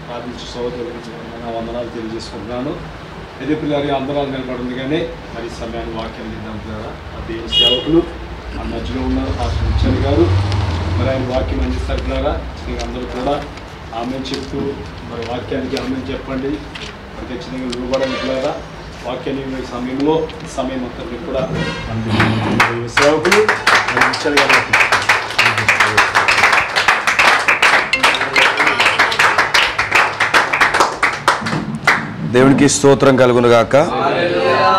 ప్రార్థించే సోదరులకు వందనాలు తెలియజేసుకుంటున్నాను. అయితే పిల్లలు అందరాలు నిలబడింది కానీ మరి సమయాన్ని వాక్యం దిద్దాం పిల్లరా. ఆ దేవుని సేవకులు ఆ మధ్యలో ఉన్నారు పాస్టర్ ముచ్చని గారు, మరి ఆయన వాక్యం అందిస్తారు పిల్లరా. మీకు అందరూ కూడా ఆమె చెప్తూ మరి వాక్యానికి ఆమె చెప్పండి, మరి ఖచ్చితంగా విలువబడండి పిల్లరా. వాక్యాన్ని సమయంలో సమయం అంతా కూడా అందిస్తారు సేవకులు ముచ్చని గారు. దేవునికి స్తోత్రం కలుగును గాక.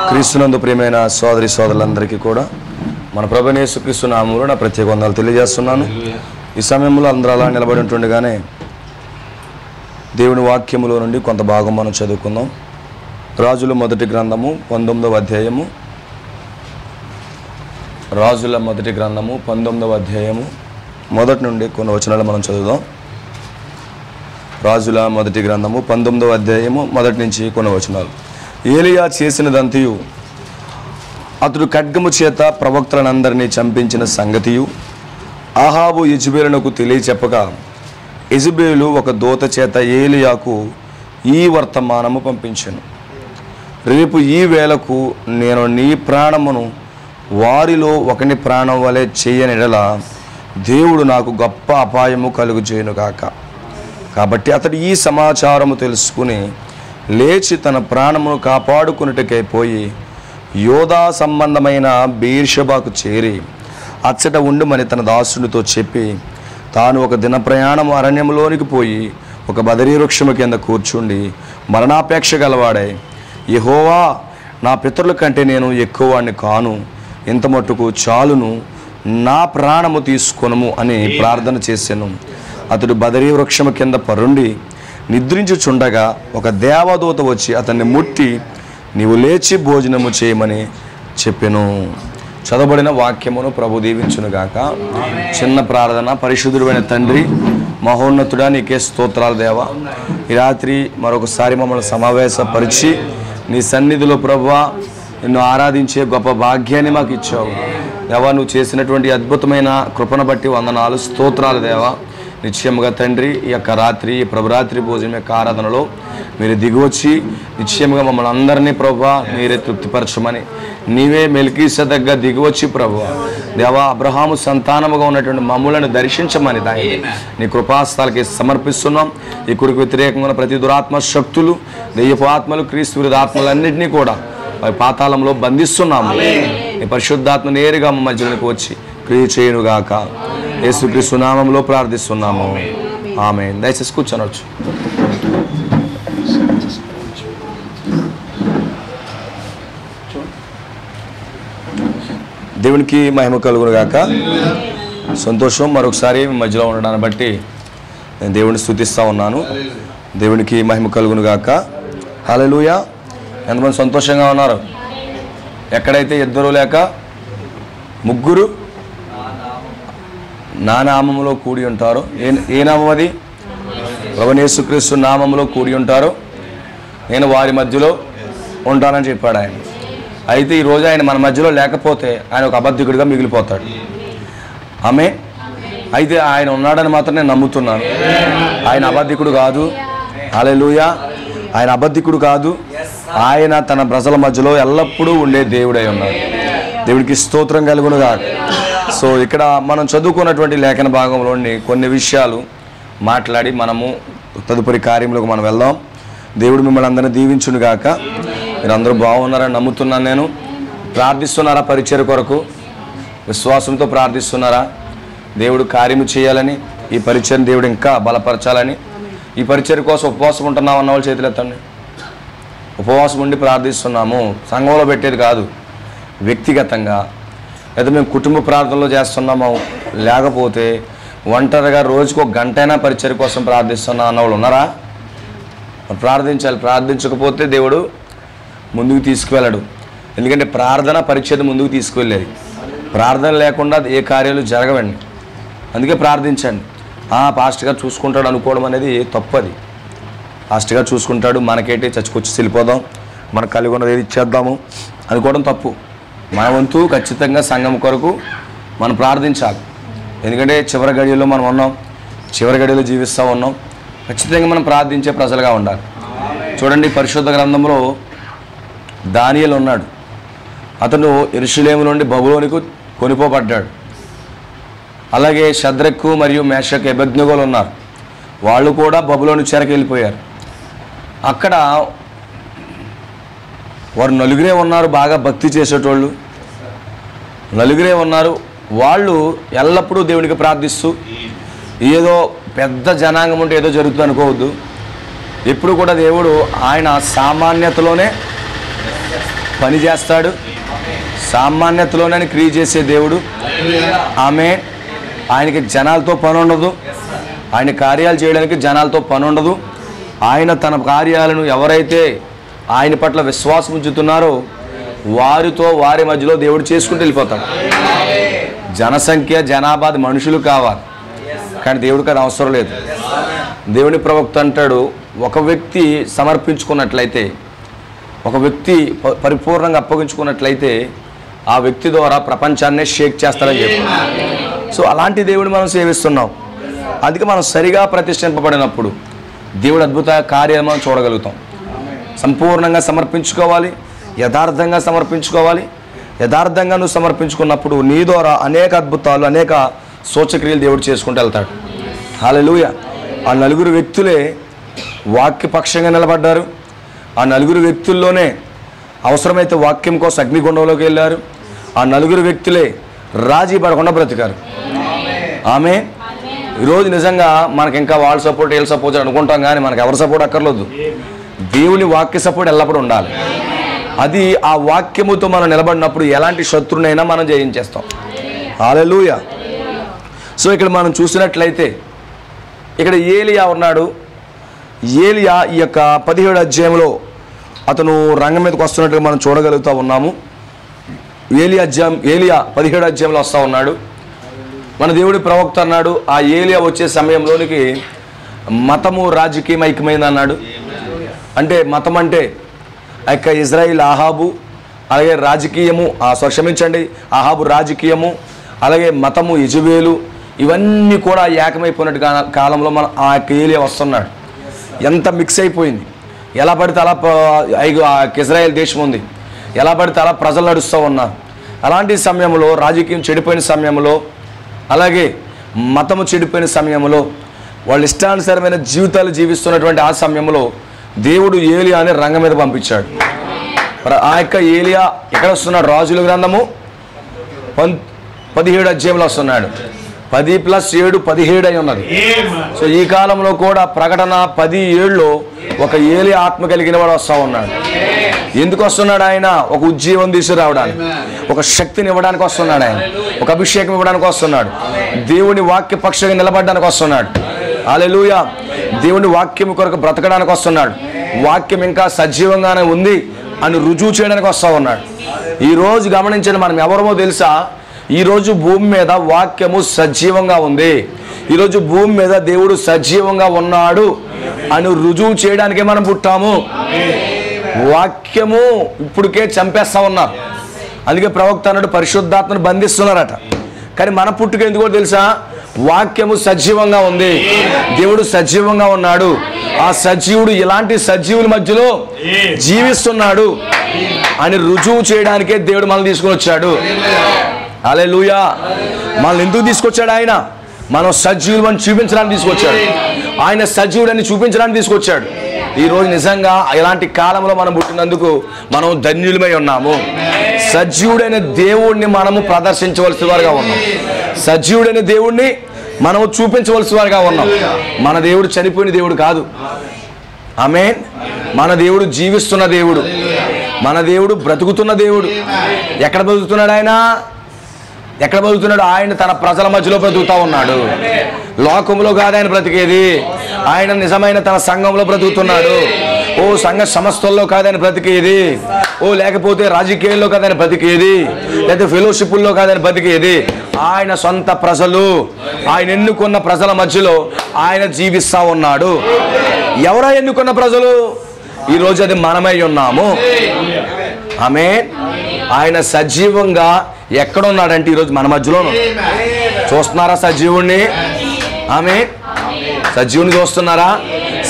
క్రీస్తునందు ప్రియమైన సోదరి సోదరులందరికీ కూడా మన ప్రభువైన యేసుక్రీస్తు నామములో నా ప్రత్యేక వందనాలు తెలియజేస్తున్నాను. ఈ సమయంలో అందరూ అలా నిలబడి ఉంటుండగానే దేవుని వాక్యములో నుండి కొంత భాగం మనం చదువుకుందాం. రాజుల మొదటి గ్రంథము 19వ అధ్యాయము. రాజుల మొదటి గ్రంథము 19వ అధ్యాయము మొదటి నుండి కొన్ని వచనాలు మనం చదువుదాం. రాజుల మొదటి గ్రంథము 19వ అధ్యాయము మొదటి నుంచి కొన్ని వచనాలు. ఏలియా చేసినదంతయు, అతడు ఖడ్గము చేత ప్రవక్తలనందరినీ చంపించిన సంగతియు ఆహాబు యెజెబెలునకు తెలియచెప్పగా, యెజెబెలు ఒక దూత చేత ఏలియాకు ఈ వర్తమానము పంపించెను. రేపు ఈ వేళకు నేను నీ ప్రాణమును వారిలో ఒకని ప్రాణం వలె చేయనిడల దేవుడు నాకు గొప్ప అపాయము కలుగు చేయనుగాక. కాబట్టి అతడు ఈ సమాచారము తెలుసుకుని లేచి తన ప్రాణమును కాపాడుకున్నట్టుకై పోయి యోధా సంబంధమైన బెయేర్షెబాకు చేరి అచ్చట ఉండుమని తన దాసునితో చెప్పి తాను ఒక దిన ప్రయాణము అరణ్యంలోనికి పోయి ఒక బదరీ వృక్షము కింద కూర్చుండి మరణాపేక్ష గలవాడై, యెహోవా, నా పితరుల కంటే నేను ఎక్కువవాడిని కాను, ఇంత మట్టుకు చాలును, నా ప్రాణము తీసుకొనుము అని ప్రార్థన చేశాను. అతడు బదరీ వృక్షము కింద పరుండి నిద్రించుచుండగా ఒక దేవదూత వచ్చి అతన్ని ముట్టి, నీవు లేచి భోజనము చేయమని చెప్పెను. చదవబడిన వాక్యమును ప్రభు దీవించునుగాక. చిన్న ప్రార్థన. పరిశుద్ధుడైన తండ్రి, మహోన్నతుడా, నీకే స్తోత్రాలు దేవా. ఈ రాత్రి మరొకసారి మమ్మల్ని సమావేశపరిచి నీ సన్నిధిలో ప్రభువా నిన్ను ఆరాధించే గొప్ప భాగ్యాన్ని మాకు ఇచ్చావు దేవా. నువ్వు చేసినటువంటి అద్భుతమైన కృపను బట్టి వందనాలు, స్తోత్రాలు దేవా. నిశ్చయముగా తండ్రి, ఈ యొక్క రాత్రి, ఈ ప్రభురాత్రి భోజనం యొక్క ఆరాధనలో మీరు దిగివచ్చి నిశ్చయముగా మమ్మల్ని అందరినీ ప్రభువా మీరే తృప్తిపరచమని, నీవే మెల్కీసెదెకుగా దిగివచ్చి ప్రభువా దేవా అబ్రహాము సంతానముగా ఉన్నటువంటి మమ్ములను దర్శించమని దాన్ని నీ కృపాస్థాలకి సమర్పిస్తున్నాం. ఈ కురికి వ్యతిరేకంగా ప్రతి దురాత్మ శక్తులు, దెయ్యపు ఆత్మలు, క్రీస్తు విరుద్ధ ఆత్మలన్నింటినీ కూడా పాతాళంలో బంధిస్తున్నాము. నీ పరిశుద్ధాత్మ నేరుగా మా మధ్యలోకి వచ్చి క్రియ చేయునుగాక. యేసుక్రీస్తు నామములో ప్రార్థిస్తున్నాము, ఆమేన్. దయచేసి కూర్చొనవచ్చు. దేవునికి మహిమ కలుగును గాక. సంతోషం మరొకసారి మీ మధ్యలో ఉండడాన్ని బట్టి నేను దేవుని స్తుతిస్తూ ఉన్నాను. దేవునికి మహిమ కలుగును గాక. హల్లెలూయా. ఎంతమంది సంతోషంగా ఉన్నారు? ఎక్కడైతే ఇద్దరు లేక ముగ్గురు నా నామములో కూడి ఉంటారో, ఏ నామం అది? ప్రభువైన యేసుక్రీస్తు నామములో కూడి ఉంటారో నేను వారి మధ్యలో ఉంటానని చెప్పాడు ఆయన. అయితే ఈరోజు ఆయన మన మధ్యలో లేకపోతే ఆయన ఒక అబద్ధికుడిగా మిగిలిపోతాడు. ఆమె అయితే ఆయన ఉన్నాడని మాత్రం నేను నమ్ముతున్నాను. ఆయన అబద్ధికుడు కాదు. హల్లెలూయా. ఆయన అబద్ధికుడు కాదు. ఆయన తన ప్రజల మధ్యలో ఎల్లప్పుడూ ఉండే దేవుడై ఉన్నాడు. దేవుడికి స్తోత్రం కలుగునుగా. సో ఇక్కడ మనం చదువుకున్నటువంటి లేఖన భాగంలోని కొన్ని విషయాలు మాట్లాడి మనము తదుపరి కార్యంలోకి మనం వెళ్దాం. దేవుడు మిమ్మల్ని అందరినీ దీవించునుగాక. మీరు అందరూ బాగున్నారని నమ్ముతున్నాను. నేను ప్రార్థిస్తున్నారా? పరిచర్య కొరకు విశ్వాసంతో ప్రార్థిస్తున్నారా? దేవుడు కార్యము చేయాలని, ఈ పరిచయం దేవుడు ఇంకా బలపరచాలని, ఈ పరిచర్య కోసం ఉపవాసం ఉంటున్నాం అన్న వాళ్ళు చేతులు ఎత్తండి. ఉపవాసం ఉండి ప్రార్థిస్తున్నాము. సంఘంలో పెట్టేది కాదు, వ్యక్తిగతంగా. అయితే మేము కుటుంబ ప్రార్థనలో చేస్తున్నాము, లేకపోతే ఒంటరిగా రోజుకు ఒక గంటైనా పరిచర్య కోసం ప్రార్థిస్తున్నా అన్న వాళ్ళు ఉన్నారా? ప్రార్థించాలి. ప్రార్థించకపోతే దేవుడు ముందుకు తీసుకువెళ్ళడు. ఎందుకంటే ప్రార్థన పరిచర్య ముందుకు తీసుకువెళ్ళేది. ప్రార్థన లేకుండా ఏ కార్యాలు జరగవండి. అందుకే ప్రార్థించండి. పాస్టర్ గారు చూసుకుంటాడు అనుకోవడం అనేది తప్పది. పాస్టర్ గారు చూసుకుంటాడు, మనకేంటి చచ్చుకొచ్చి వెళ్ళిపోదాం, మనకు కలిగి ఉన్నది ఏది ఇచ్చేద్దాము అనుకోవడం తప్పు. మన వంతు ఖచ్చితంగా సంఘం కొరకు మనం ప్రార్థించాలి. ఎందుకంటే చివరి గడియల్లో మనం ఉన్నాం, చివరి గడియలో జీవిస్తూ ఉన్నాం. ఖచ్చితంగా మనం ప్రార్థించే ప్రజలుగా ఉండాలి. చూడండి, పరిశుద్ధ గ్రంథంలో దానియేలు ఉన్నాడు. అతను యెరూషలేము నుండి బబులోనుకు కొనిపోబడ్డాడు. అలాగే షద్రకు మరియు మేషక్ అబేద్నెగోలు ఉన్నారు. వాళ్ళు కూడా బబులోను చెరకు వెళ్ళిపోయారు. అక్కడ వారు నలుగురే ఉన్నారు, బాగా భక్తి చేసేటోళ్ళు నలుగురే ఉన్నారు. వాళ్ళు ఎల్లప్పుడూ దేవునికి ప్రార్థిస్తూ, ఏదో పెద్ద జనాంగం ఉంటే ఏదో జరుగుతుంది అనుకోవద్దు. ఎప్పుడు కూడా దేవుడు ఆయన సామాన్యతలోనే పని చేస్తాడు, సామాన్యతలోనే క్రియ చేసే దేవుడు. ఆమె ఆయనకి జనాలతో పని ఉండదు, ఆయన కార్యాలు చేయడానికి జనాలతో పని ఉండదు. ఆయన తన కార్యాలను ఎవరైతే ఆయన పట్ల విశ్వాసం ఉంచుతున్నారో వారి మధ్యలో దేవుడు చేసుకుంటూ వెళ్ళిపోతాడు. జనసంఖ్య జనాభా మనుషులు కావాలి, కానీ దేవుడికి అది అవసరం లేదు. దేవుని ప్రవక్త అంటాడు, ఒక వ్యక్తి సమర్పించుకున్నట్లయితే, ఒక వ్యక్తి పరిపూర్ణంగా అప్పగించుకున్నట్లయితే ఆ వ్యక్తి ద్వారా ప్రపంచాన్నే షేక్ చేస్తారని చెప్పి. సో అలాంటి దేవుడు మనం సేవిస్తున్నాం. అందుకే మనం సరిగా ప్రతిష్ఠింపబడినప్పుడు దేవుడు అద్భుత కార్యాలను మనం చూడగలుగుతాం. సంపూర్ణంగా సమర్పించుకోవాలి, యథార్థంగా సమర్పించుకోవాలి. యథార్థంగా నువ్వు సమర్పించుకున్నప్పుడు నీ ద్వారా అనేక అద్భుతాలు, అనేక సూచక్రియలు దేవుడు చేసుకుంటూ వెళ్తాడు. హల్లెలూయా. ఆ నలుగురు వ్యక్తులే వాక్యపక్షంగా నిలబడ్డారు. ఆ నలుగురు వ్యక్తుల్లోనే అవసరమైతే వాక్యం కోసం అగ్నిగుండంలోకి వెళ్ళారు. ఆ నలుగురు వ్యక్తులే రాజీ పడకుండా బ్రతికారు. ఆమె ఈరోజు నిజంగా మనకి ఇంకా వాళ్ళ సపోర్ట్ వీళ్ళ సపోర్ట్ అనుకుంటాం, కానీ మనకు ఎవరి సపోర్ట్ అక్కర్లేదు. దేవుని వాక్య సపోర్ట్ ఎల్లప్పుడూ ఉండాలి. అది ఆ వాక్యముతో మనం నిలబడినప్పుడు ఎలాంటి శత్రునైనా మనం జయించేస్తాం. హల్లెలూయా. సో ఇక్కడ మనం చూసినట్లయితే ఇక్కడ ఏలియా ఉన్నాడు. ఏలియా ఈ యొక్క 17వ అధ్యాయంలో అతను రంగం మీదకి వస్తున్నట్టుగా మనం చూడగలుగుతూ ఉన్నాము. ఏలియా 17వ అధ్యాయంలో వస్తూ ఉన్నాడు. మన దేవుడి ప్రవక్త అన్నాడు, ఆ ఏలియా వచ్చే సమయంలోనికి మతము రాజకీయం ఐక్యమైంది అన్నాడు. అంటే మతం అంటే ఆ యొక్క ఇజ్రాయిల్ ఆహాబు, అలాగే రాజకీయము క్షమించండి ఆహాబు రాజకీయము, అలాగే మతము యెజబేలు, ఇవన్నీ కూడా ఏకమైపోయినట్టు కాలంలో మన ఆ యొక్క ఏలియా వస్తున్నాడు. ఎంత మిక్స్ అయిపోయింది. ఎలా పడితే అలా ఇజ్రాయెల్ దేశం ఉంది, ఎలా పడితే అలా ప్రజలు నడుస్తూ ఉన్నారు. అలాంటి సమయంలో, రాజకీయం చెడిపోయిన సమయంలో, అలాగే మతము చెడిపోయిన సమయంలో, వాళ్ళ ఇష్టానుసారమైన జీవితాలు జీవిస్తున్నటువంటి ఆ సమయంలో దేవుడు ఏలియాని రంగం మీద పంపించాడు. ఆ యొక్క ఏలియా ఎక్కడ వస్తున్నాడు? రాజుల గ్రంథము 17వ అధ్యాయంలో వస్తున్నాడు. 10 + 7 17 అయి ఉన్నది. సో ఈ కాలంలో కూడా ప్రకటన 17లో ఒక ఏలియా ఆత్మ కలిగిన వాడు వస్తూ ఉన్నాడు. ఎందుకు వస్తున్నాడు? ఆయన ఒక ఉజ్జీవం తీసుకురావడానికి, ఒక శక్తిని ఇవ్వడానికి వస్తున్నాడు. ఆయన ఒక అభిషేకం ఇవ్వడానికి వస్తున్నాడు. దేవుని వాక్య పక్షంగా నిలబడడానికి వస్తున్నాడు. హల్లెలూయా. దేవుని వాక్యం కొరకు బ్రతకడానికి వస్తున్నాడు. వాక్యం ఇంకా సజీవంగానే ఉంది అని రుజువు చేయడానికి వస్తూ ఉన్నాడు. ఈరోజు గమనించండి, మనం ఎవరమో తెలుసా? ఈరోజు భూమి మీద వాక్యము సజీవంగా ఉంది. ఈరోజు భూమి మీద దేవుడు సజీవంగా ఉన్నాడు అని రుజువు చేయడానికే మనం పుట్టాము. వాక్యము ఇప్పటికే చంపేస్తా ఉన్నారు. అందుకే ప్రవక్త అన్నాడు, పరిశుద్ధాత్మను బంధిస్తున్నారట. కానీ మన పుట్టుక ఎందుకో తెలుసా? వాక్యము సజీవంగా ఉంది, దేవుడు సజీవంగా ఉన్నాడు. ఆ సజీవుడు ఇలాంటి సజీవుల మధ్యలో జీవిస్తున్నాడు అని రుజువు చేయడానికే దేవుడు మనల్ని తీసుకొని వచ్చాడు. హల్లెలూయా. మనల్ని ఎందుకు తీసుకొచ్చాడు? ఆయన మనం సజీవులను చూపించడానికి తీసుకొచ్చాడు. ఆయన సజీవుడని చూపించడానికి తీసుకొచ్చాడు. ఈరోజు నిజంగా ఇలాంటి కాలంలో మనం పుట్టినందుకు మనం ధన్యులమై ఉన్నాము. సజీవుడైన దేవుణ్ణి మనము ప్రదర్శించవలసిన వారుగా ఉన్నాం. సజీవుడైన దేవుణ్ణి మనము చూపించవలసిన వారుగా ఉన్నాం. మన దేవుడు చనిపోయిన దేవుడు కాదు. ఆమేన్. మన దేవుడు జీవిస్తున్న దేవుడు, మన దేవుడు బ్రతుకుతున్న దేవుడు. ఎక్కడ బ్రతుకుతున్నాడు ఆయన? ఎక్కడ బ్రతుకుతున్నాడు? ఆయన తన ప్రజల మధ్యలో బ్రతుకుతా ఉన్నాడు. లోకంలో కాదు ఆయన బ్రతికేది, ఆయన నిజమైన తన సంఘంలో బ్రతుకుతున్నాడు. ఓ సంఘ సంస్థల్లో కాదని బ్రతికేది, ఓ లేకపోతే రాజకీయాల్లో కాదని బ్రతికేది, లేకపోతే ఫెలోషిప్ల్లో కాదని బ్రతికేది. ఆయన సొంత ప్రజలు, ఆయన ఎన్నుకున్న ప్రజల మధ్యలో ఆయన జీవిస్తూ ఉన్నాడు. ఎవరో ఎన్నుకున్న ప్రజలు? ఈరోజు అది మనమై ఉన్నాము. ఆమేన్. ఆయన సజీవంగా ఎక్కడున్నాడంటే ఈరోజు మన మధ్యలో చూస్తున్నారా సజీవుణ్ణి? ఆమేన్. సజీవుని చూస్తున్నారా?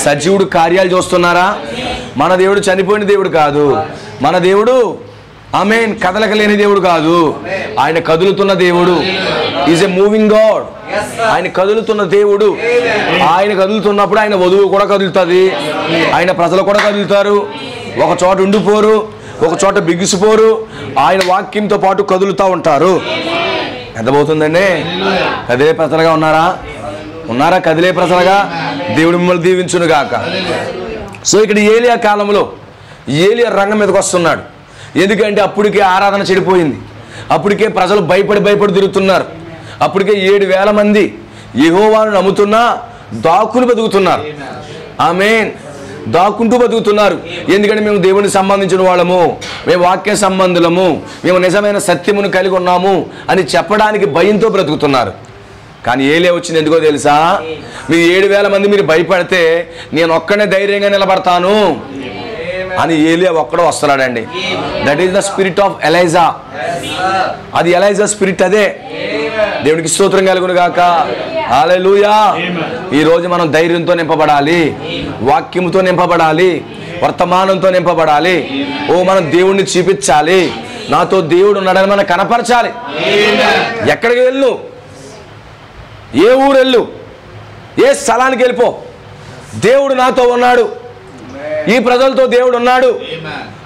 సజీవుడు కార్యాలు చూస్తున్నారా? మన దేవుడు చనిపోయిన దేవుడు కాదు. మన దేవుడు ఆమేన్ కదలకలేని దేవుడు కాదు. ఆయన కదులుతున్న దేవుడు. Is a moving God. ఆయన కదులుతున్న దేవుడు. ఆయన కదులుతున్నప్పుడు ఆయన వధువు కూడా కదులుతుంది, ఆయన ప్రజలు కూడా కదులుతారు. ఒక చోట ఉండిపోరు, ఒక చోట బిగిసిపోరు. ఆయన వాక్యంతో పాటు కదులుతూ ఉంటారు. ఎంతబోతుందండి? కదిలే ప్రజలుగా ఉన్నారా? కదిలే ప్రజలుగా దేవుడు మిమ్మల్ని దీవించును గాక. సో ఇక్కడ ఏలియా కాలంలో ఏలియా రంగం మీదకి వస్తున్నాడు. ఎందుకంటే అప్పటికే ఆరాధన చెడిపోయింది. అప్పటికే ప్రజలు భయపడి తిరుగుతున్నారు. అప్పటికే 7,000 మంది యెహోవాను నమ్ముతున్నా దాక్కుని బతుకుతున్నారు. ఆమేన్. దాక్కుంటూ బతుకుతున్నారు. ఎందుకంటే మేము దేవునికి సంబంధించిన వాళ్ళము, మేము వాక్య సంబంధులము, మేము నిజమైన సత్యమును కలిగి ఉన్నాము అని చెప్పడానికి భయంతో బ్రతుకుతున్నారు. కానీ ఏలియా వచ్చింది ఎందుకో తెలుసా? మీరు 7,000 మంది మీరు భయపడితే నేను ఒక్కనే ధైర్యంగా నిలబడతాను అని ఏలియా ఒక్కడో వస్తున్నాడండి. That is the spirit of Elijah. అది ఎలైజా స్పిరిట్. అదే దేవునికి స్తోత్రం కలుగును గాక. హల్లెలూయా. ఈరోజు మనం ధైర్యంతో నింపబడాలి, వాక్యముతో నింపబడాలి, వర్తమానంతో నింపబడాలి. మనం దేవుణ్ణి చూపించాలి. నాతో దేవుడు ఉన్నాడని మనం కనపరచాలి. ఎక్కడికి వెళ్ళు, ఏ ఊరు వెళ్ళు, ఏ స్థలానికి వెళ్ళిపో, దేవుడు నాతో ఉన్నాడు, ఈ ప్రజలతో దేవుడు ఉన్నాడు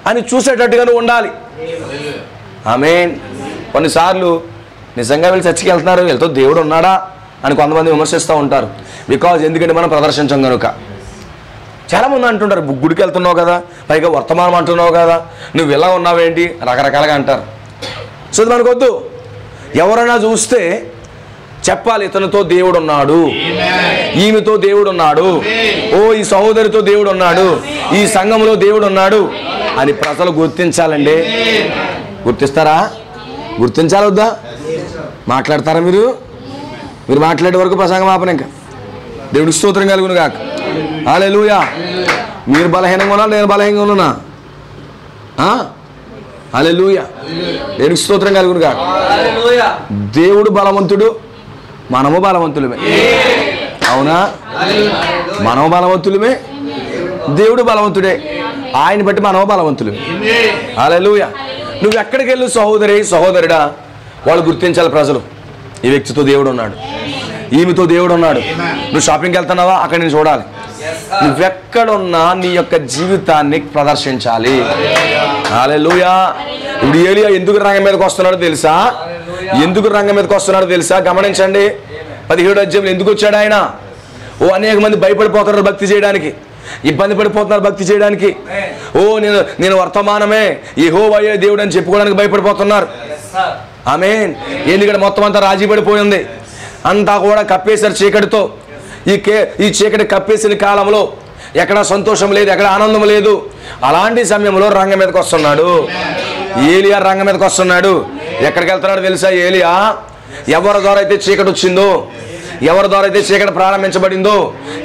అని చూసేటట్టుగా నువ్వు ఉండాలి. ఆమేన్. కొన్నిసార్లు నిజంగా వీళ్ళు చర్చికి వెళ్తూ దేవుడు ఉన్నాడా అని కొంతమంది విమర్శిస్తూ ఉంటారు. ఎందుకంటే మనం ప్రదర్శించాం కనుక. చాలామంది అంటుంటారు, గుడికి వెళ్తున్నావు కదా, పైగా వర్తమానం అంటున్నావు కదా, నువ్వు ఇలా ఉన్నావేంటి, రకరకాలుగా అంటారు. సో ఇది మనకొద్దు. ఎవరైనా చూస్తే చెప్పాలి, ఇతనితో దేవుడు ఉన్నాడు, ఈమెతో దేవుడు ఉన్నాడు, ఈ సహోదరితో దేవుడు ఉన్నాడు, ఈ సంఘంలో దేవుడు ఉన్నాడు అని ప్రజలు గుర్తించాలండి. గుర్తిస్తారా? గుర్తించాలి వద్దా? మాట్లాడతారా? మీరు మాట్లాడే వరకు ప్రసంగం ఆపన. ఇంకా దేవుడికి స్తోత్రం కలుగును గాక. హల్లెలూయా. మీరు బలహీనంగా ఉన్నా, నేను బలహీనంగా ఉన్నా. హల్లెలూయా. దేవుడికి స్తోత్రం కలుగును గాక. దేవుడు బలవంతుడు, మనము బలవంతులమే. అవునా? మనము బలవంతులమే, దేవుడు బలవంతుడే. ఆయన బట్టి మనము బలవంతులమే. హల్లెలూయా. నువ్వు ఎక్కడికి వెళ్ళు సహోదరుడా, వాళ్ళు గుర్తించాలి ప్రజలు, ఈ వ్యక్తితో దేవుడు ఉన్నాడు, ఈమెతో దేవుడు ఉన్నాడు. నువ్వు షాపింగ్కి వెళ్తున్నావా, అక్కడ నేను చూడాలి. నువ్వెక్కడున్నా నీ యొక్క జీవితాన్ని ప్రదర్శించాలి. హల్లెలూయా. ఇప్పుడు ఏలియా ఎందుకు రంగం మీదకి వస్తున్నాడో తెలుసా? గమనించండి. 17వ అధ్యాయంలో ఎందుకు వచ్చాడు ఆయన? అనేక మంది భయపడిపోతున్నారు భక్తి చేయడానికి, ఇబ్బంది పడిపోతున్నారు భక్తి చేయడానికి. నేను వర్తమానమే యెహోవాయే దేవుడు అని చెప్పుకోవడానికి భయపడిపోతున్నారు. ఆమేన్. ఎందుకంటే మొత్తం అంతా రాజీ పడిపోయింది, అంతా కూడా కప్పేశారు చీకటితో. ఈ చీకటి కప్పేసిన కాలంలో ఎక్కడ సంతోషం లేదు, ఎక్కడ ఆనందం లేదు. అలాంటి సమయంలో రంగం మీదకి వస్తున్నాడు ఏలియా. రంగం మీదకి వస్తున్నాడు. ఎక్కడికి వెళ్తున్నాడు తెలుసా? ఏలియా ఎవరి ద్వారా అయితే చీకటి వచ్చిందో, ఎవరి ద్వారా అయితే చీకటి ప్రారంభించబడిందో,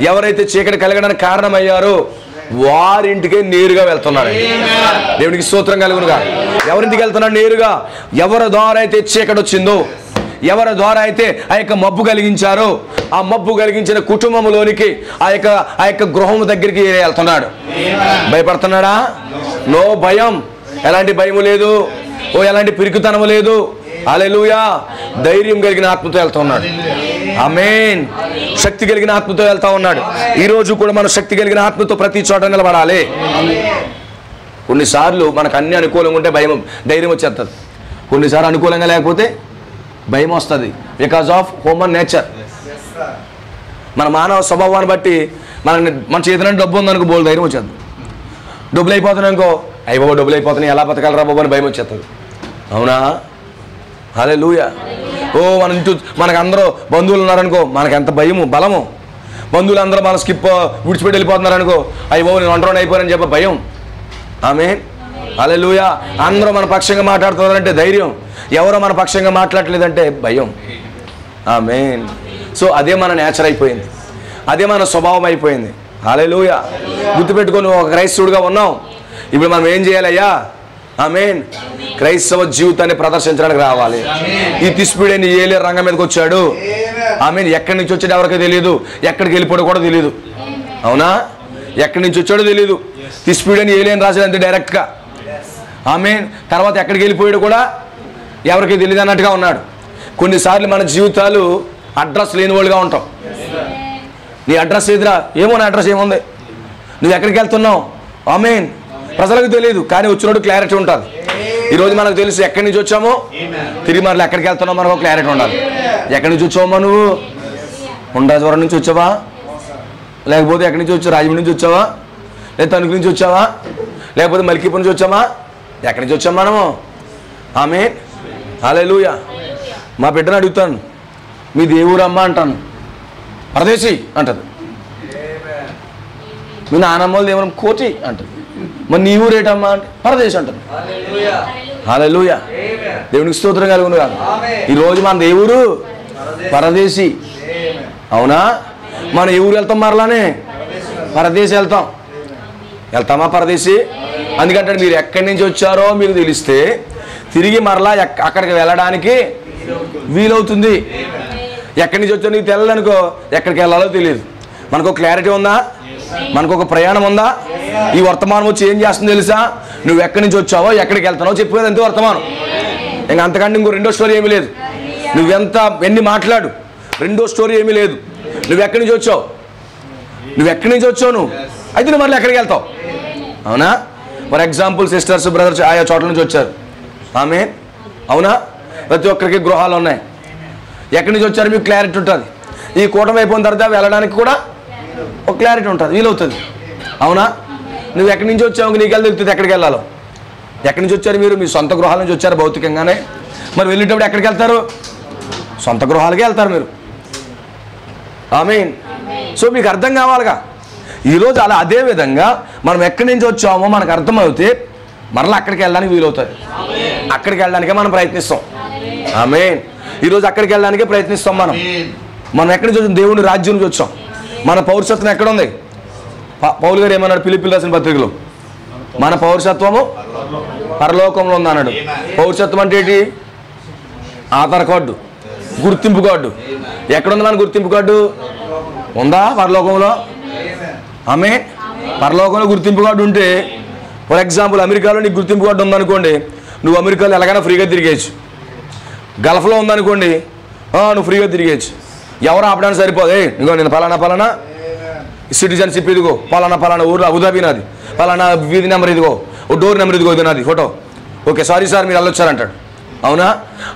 ఎవరైతే చీకటి కలగడానికి కారణమయ్యారో వారింటికే నేరుగా వెళ్తున్నాడు. దేవునికి స్తోత్రం కలుగునుగా. ఎవరింటికి వెళ్తున్నాడు? నేరుగా. ఎవరి ద్వారా అయితే చీకటి వచ్చిందో, ఎవరి ద్వారా అయితే ఆ యొక్క మబ్బు కలిగించారో, ఆ మబ్బు కలిగించిన కుటుంబంలోనికి ఆ యొక్క గృహం దగ్గరికి వెళ్తున్నాడు. భయపడుతున్నాడా? నో భయం. ఎలాంటి భయం లేదు, ఎలాంటి పిరికితనం లేదు. హల్లెలూయా. ధైర్యం కలిగిన ఆత్మతో వెళ్తా ఉన్నాడు. ఆమేన్. శక్తి కలిగిన ఆత్మతో వెళ్తా ఉన్నాడు. ఈరోజు కూడా మనం శక్తి కలిగిన ఆత్మతో ప్రతి చోట నిలబడాలి. కొన్నిసార్లు మనకు అన్ని అనుకూలంగా ఉంటే ధైర్యం వచ్చేస్తుంది. కొన్నిసార్లు అనుకూలంగా లేకపోతే భయం వస్తుంది. Because of human nature. మన మానవ స్వభావాన్ని బట్టి మన చేతిలో డబ్బు ఉందనుకో బోల్ ధైర్యం వచ్చేది. డబ్బులు అయిపోతున్నాయి అనుకో, అయ్యి బాబు డబ్బులు అయిపోతున్నాయి, ఎలా బతకాలరా బాబు అని భయం వచ్చేస్తుంది. అవునా? హల్లెలూయా. మనకు అందరూ బంధువులు ఉన్నారనుకో, మనకు ఎంత భయము, బలము. బంధువులు అందరూ మన విడిచిపెట్టి వెళ్ళిపోతున్నారు అనుకో, అయ్యి బాబు నేను ఒంటరిని అయిపోయానని చెప్ప భయం. ఆమేన్. హల్లెలూయా. అందరూ మన పక్షంగా మాట్లాడుతున్నారంటే ధైర్యం, ఎవరో మన పక్షంగా మాట్లాడలేదంటే భయం. ఆమేన్. సో అదే మన నేచర్ అయిపోయింది, అదే మన స్వభావం అయిపోయింది. హల్లెలూయా. గుర్తుపెట్టుకొని ఒక క్రైస్తవుడిగా ఉన్నాం. ఇప్పుడు మనం ఏం చేయాలయ్యా? ఆమేన్. క్రైస్తవ జీవితాన్ని ప్రదర్శించడానికి రావాలి. ఈ తిస్బీడైన ఏలియా రంగం మీదకి వచ్చాడు. ఆమెన్. ఎక్కడి నుంచి వచ్చాడు ఎవరికీ తెలియదు, ఎక్కడికి వెళ్ళిపోయాడో కూడా తెలియదు. అవునా? ఎక్కడి నుంచి వచ్చాడో తెలియదు. తిస్బీడైన ఏలియాని రాశాడు అంతే డైరెక్ట్గా. ఆమెన్. తర్వాత ఎక్కడికి వెళ్ళిపోయాడు కూడా ఎవరికి తెలియదు అన్నట్టుగా ఉన్నాడు. కొన్నిసార్లు మన జీవితాలు అడ్రస్ లేని వాళ్ళుగా ఉంటాం. నీ అడ్రస్ ఎదురా, ఏమో నా అడ్రస్ ఏముంది, నువ్వు ఎక్కడికి వెళ్తున్నావు, ఆమెన్, ప్రజలకు తెలియదు, కానీ వచ్చినప్పుడు క్లారిటీ ఉంటుంది. ఈరోజు మనకు తెలుసు ఎక్కడి నుంచి వచ్చామో, తిరిగి మరలా ఎక్కడికి వెళ్తున్నావు మనకు క్లారిటీ ఉండాలి. ఎక్కడి నుంచి వచ్చావమ్మా నువ్వు? ఉండాజవరం నుంచి వచ్చావా, లేకపోతే ఎక్కడి నుంచి వచ్చావు, రాజమండ్రి నుంచి వచ్చావా, లేదా తణుకు నుంచి వచ్చావా, లేకపోతే మల్కీపూర్ నుంచి వచ్చామా, ఎక్కడి నుంచి వచ్చాం మనము? ఆమెన్. హల్లెలూయా. మా బిడ్డను అడుగుతాను, మీ దేవురమ్మ అంటాను, పరదేశీ అంటది. మీ నానమ్మలు దేవురం కోటి అంటది. మరి నీ ఊరేటమ్మా అంటే పరదేశి అంటది. హల్లెలూయా. దేవునికి స్తోత్రం కలుగును కాదు. ఈరోజు మన దేవుడు పరదేశి. అవునా? మనం ఏ ఊరు వెళ్తాం? మరలానే పరదేశి వెళ్తామా పరదేశి? అందుకంటే మీరు ఎక్కడి నుంచి వచ్చారో మీకు తెలిస్తే తిరిగి మరలా అక్కడికి వెళ్ళడానికి వీలవుతుంది. ఎక్కడి నుంచి వచ్చారో నీకు తెలియదనుకో, ఎక్కడికి వెళ్ళాలో తెలియదు. మనకు క్లారిటీ ఉందా? మనకు ఒక ప్రయాణం ఉందా? ఈ వర్తమానం వచ్చి ఏం చేస్తుందో తెలుసా? నువ్వు ఎక్కడి నుంచి వచ్చావో ఎక్కడికి వెళ్తావో చెప్పేది అంతే వర్తమానం. ఇంకా అంతకంటే ఇంకో రెండో స్టోరీ ఏమీ లేదు. ఎన్ని మాట్లాడు, రెండో స్టోరీ ఏమీ లేదు. నువ్వు ఎక్కడి నుంచి వచ్చావు, నువ్వు అయితే నువ్వు మళ్ళీ ఎక్కడికి వెళ్తావు. అవునా? ఫర్ ఎగ్జాంపుల్ సిస్టర్స్ బ్రదర్స్ ఆయా చోట్ల నుంచి వచ్చారు. ఆమె. అవునా? ప్రతి ఒక్కరికి గృహాలు ఉన్నాయి. ఎక్కడి నుంచి వచ్చారు మీకు క్లారిటీ ఉంటుంది. ఈ కూటమి అయిపోయిన తర్వాత వెళ్ళడానికి కూడా ఒక క్లారిటీ ఉంటుంది, వీలవుతుంది. అవునా? నువ్వు ఎక్కడి నుంచి వచ్చావు నీకు తెలుస్తుంది ఎక్కడికి వెళ్ళాలో. ఎక్కడి నుంచి వచ్చారు మీరు? మీ సొంత గృహాల నుంచి వచ్చారు భౌతికంగానే. మరి వెళ్ళేటప్పుడు ఎక్కడికి వెళ్తారు? సొంత గృహాలకే వెళ్తారు మీరు. ఆమేన్. సో మీకు అర్థం కావాలిగా. ఈరోజు అలా అదే విధంగా మనం ఎక్కడి నుంచి వచ్చామో మనకు అర్థమవుతే మరలా అక్కడికి వెళ్ళడానికి వీలవుతుంది. అక్కడికి వెళ్ళడానికే మనం ప్రయత్నిస్తాం. ఆమేన్. ఈరోజు అక్కడికి వెళ్ళడానికే ప్రయత్నిస్తాం. మనం ఎక్కడి నుంచి వచ్చాం? దేవుని రాజ్యం నుంచి వచ్చాం. మన పౌరసత్వం ఎక్కడ ఉంది? పౌలు గారు ఏమన్నాడు ఫిలిప్పీయులకు రాసిన పత్రికలో? మన పౌరసత్వము పరలోకంలో ఉంది అన్నాడు. పౌరసత్వం అంటే ఏంటి? ఆధార్ కార్డు, గుర్తింపు కార్డు. ఎక్కడుంది మన గుర్తింపు కార్డు? ఉందా పరలోకంలో? ఆమె. పరలోకంలో గుర్తింపు కార్డు ఉంటే, ఫర్ ఎగ్జాంపుల్ అమెరికాలో నీకు గుర్తింపు కార్డు ఉందనుకోండి, నువ్వు అమెరికాలో ఎలాగైనా ఫ్రీగా తిరిగేయచ్చు. గల్ఫ్లో ఉందనుకోండి, నువ్వు ఫ్రీగా తిరిగేయచ్చు. ఎవరు ఆపడానికి సరిపోదు. ఇదిగో నేను పలానా సిటిజన్షిప్, ఇదిగో పలానా ఊరు అబుదాబీ నాది, పలానా వీధి నెంబర్ ఇదిగో, డోర్ నెంబర్ ఇదిగో, ఇది నాది ఫోటో, ఓకే సారీ సార్ మీరు వెళ్ళొచ్చారంటాడు. అవునా?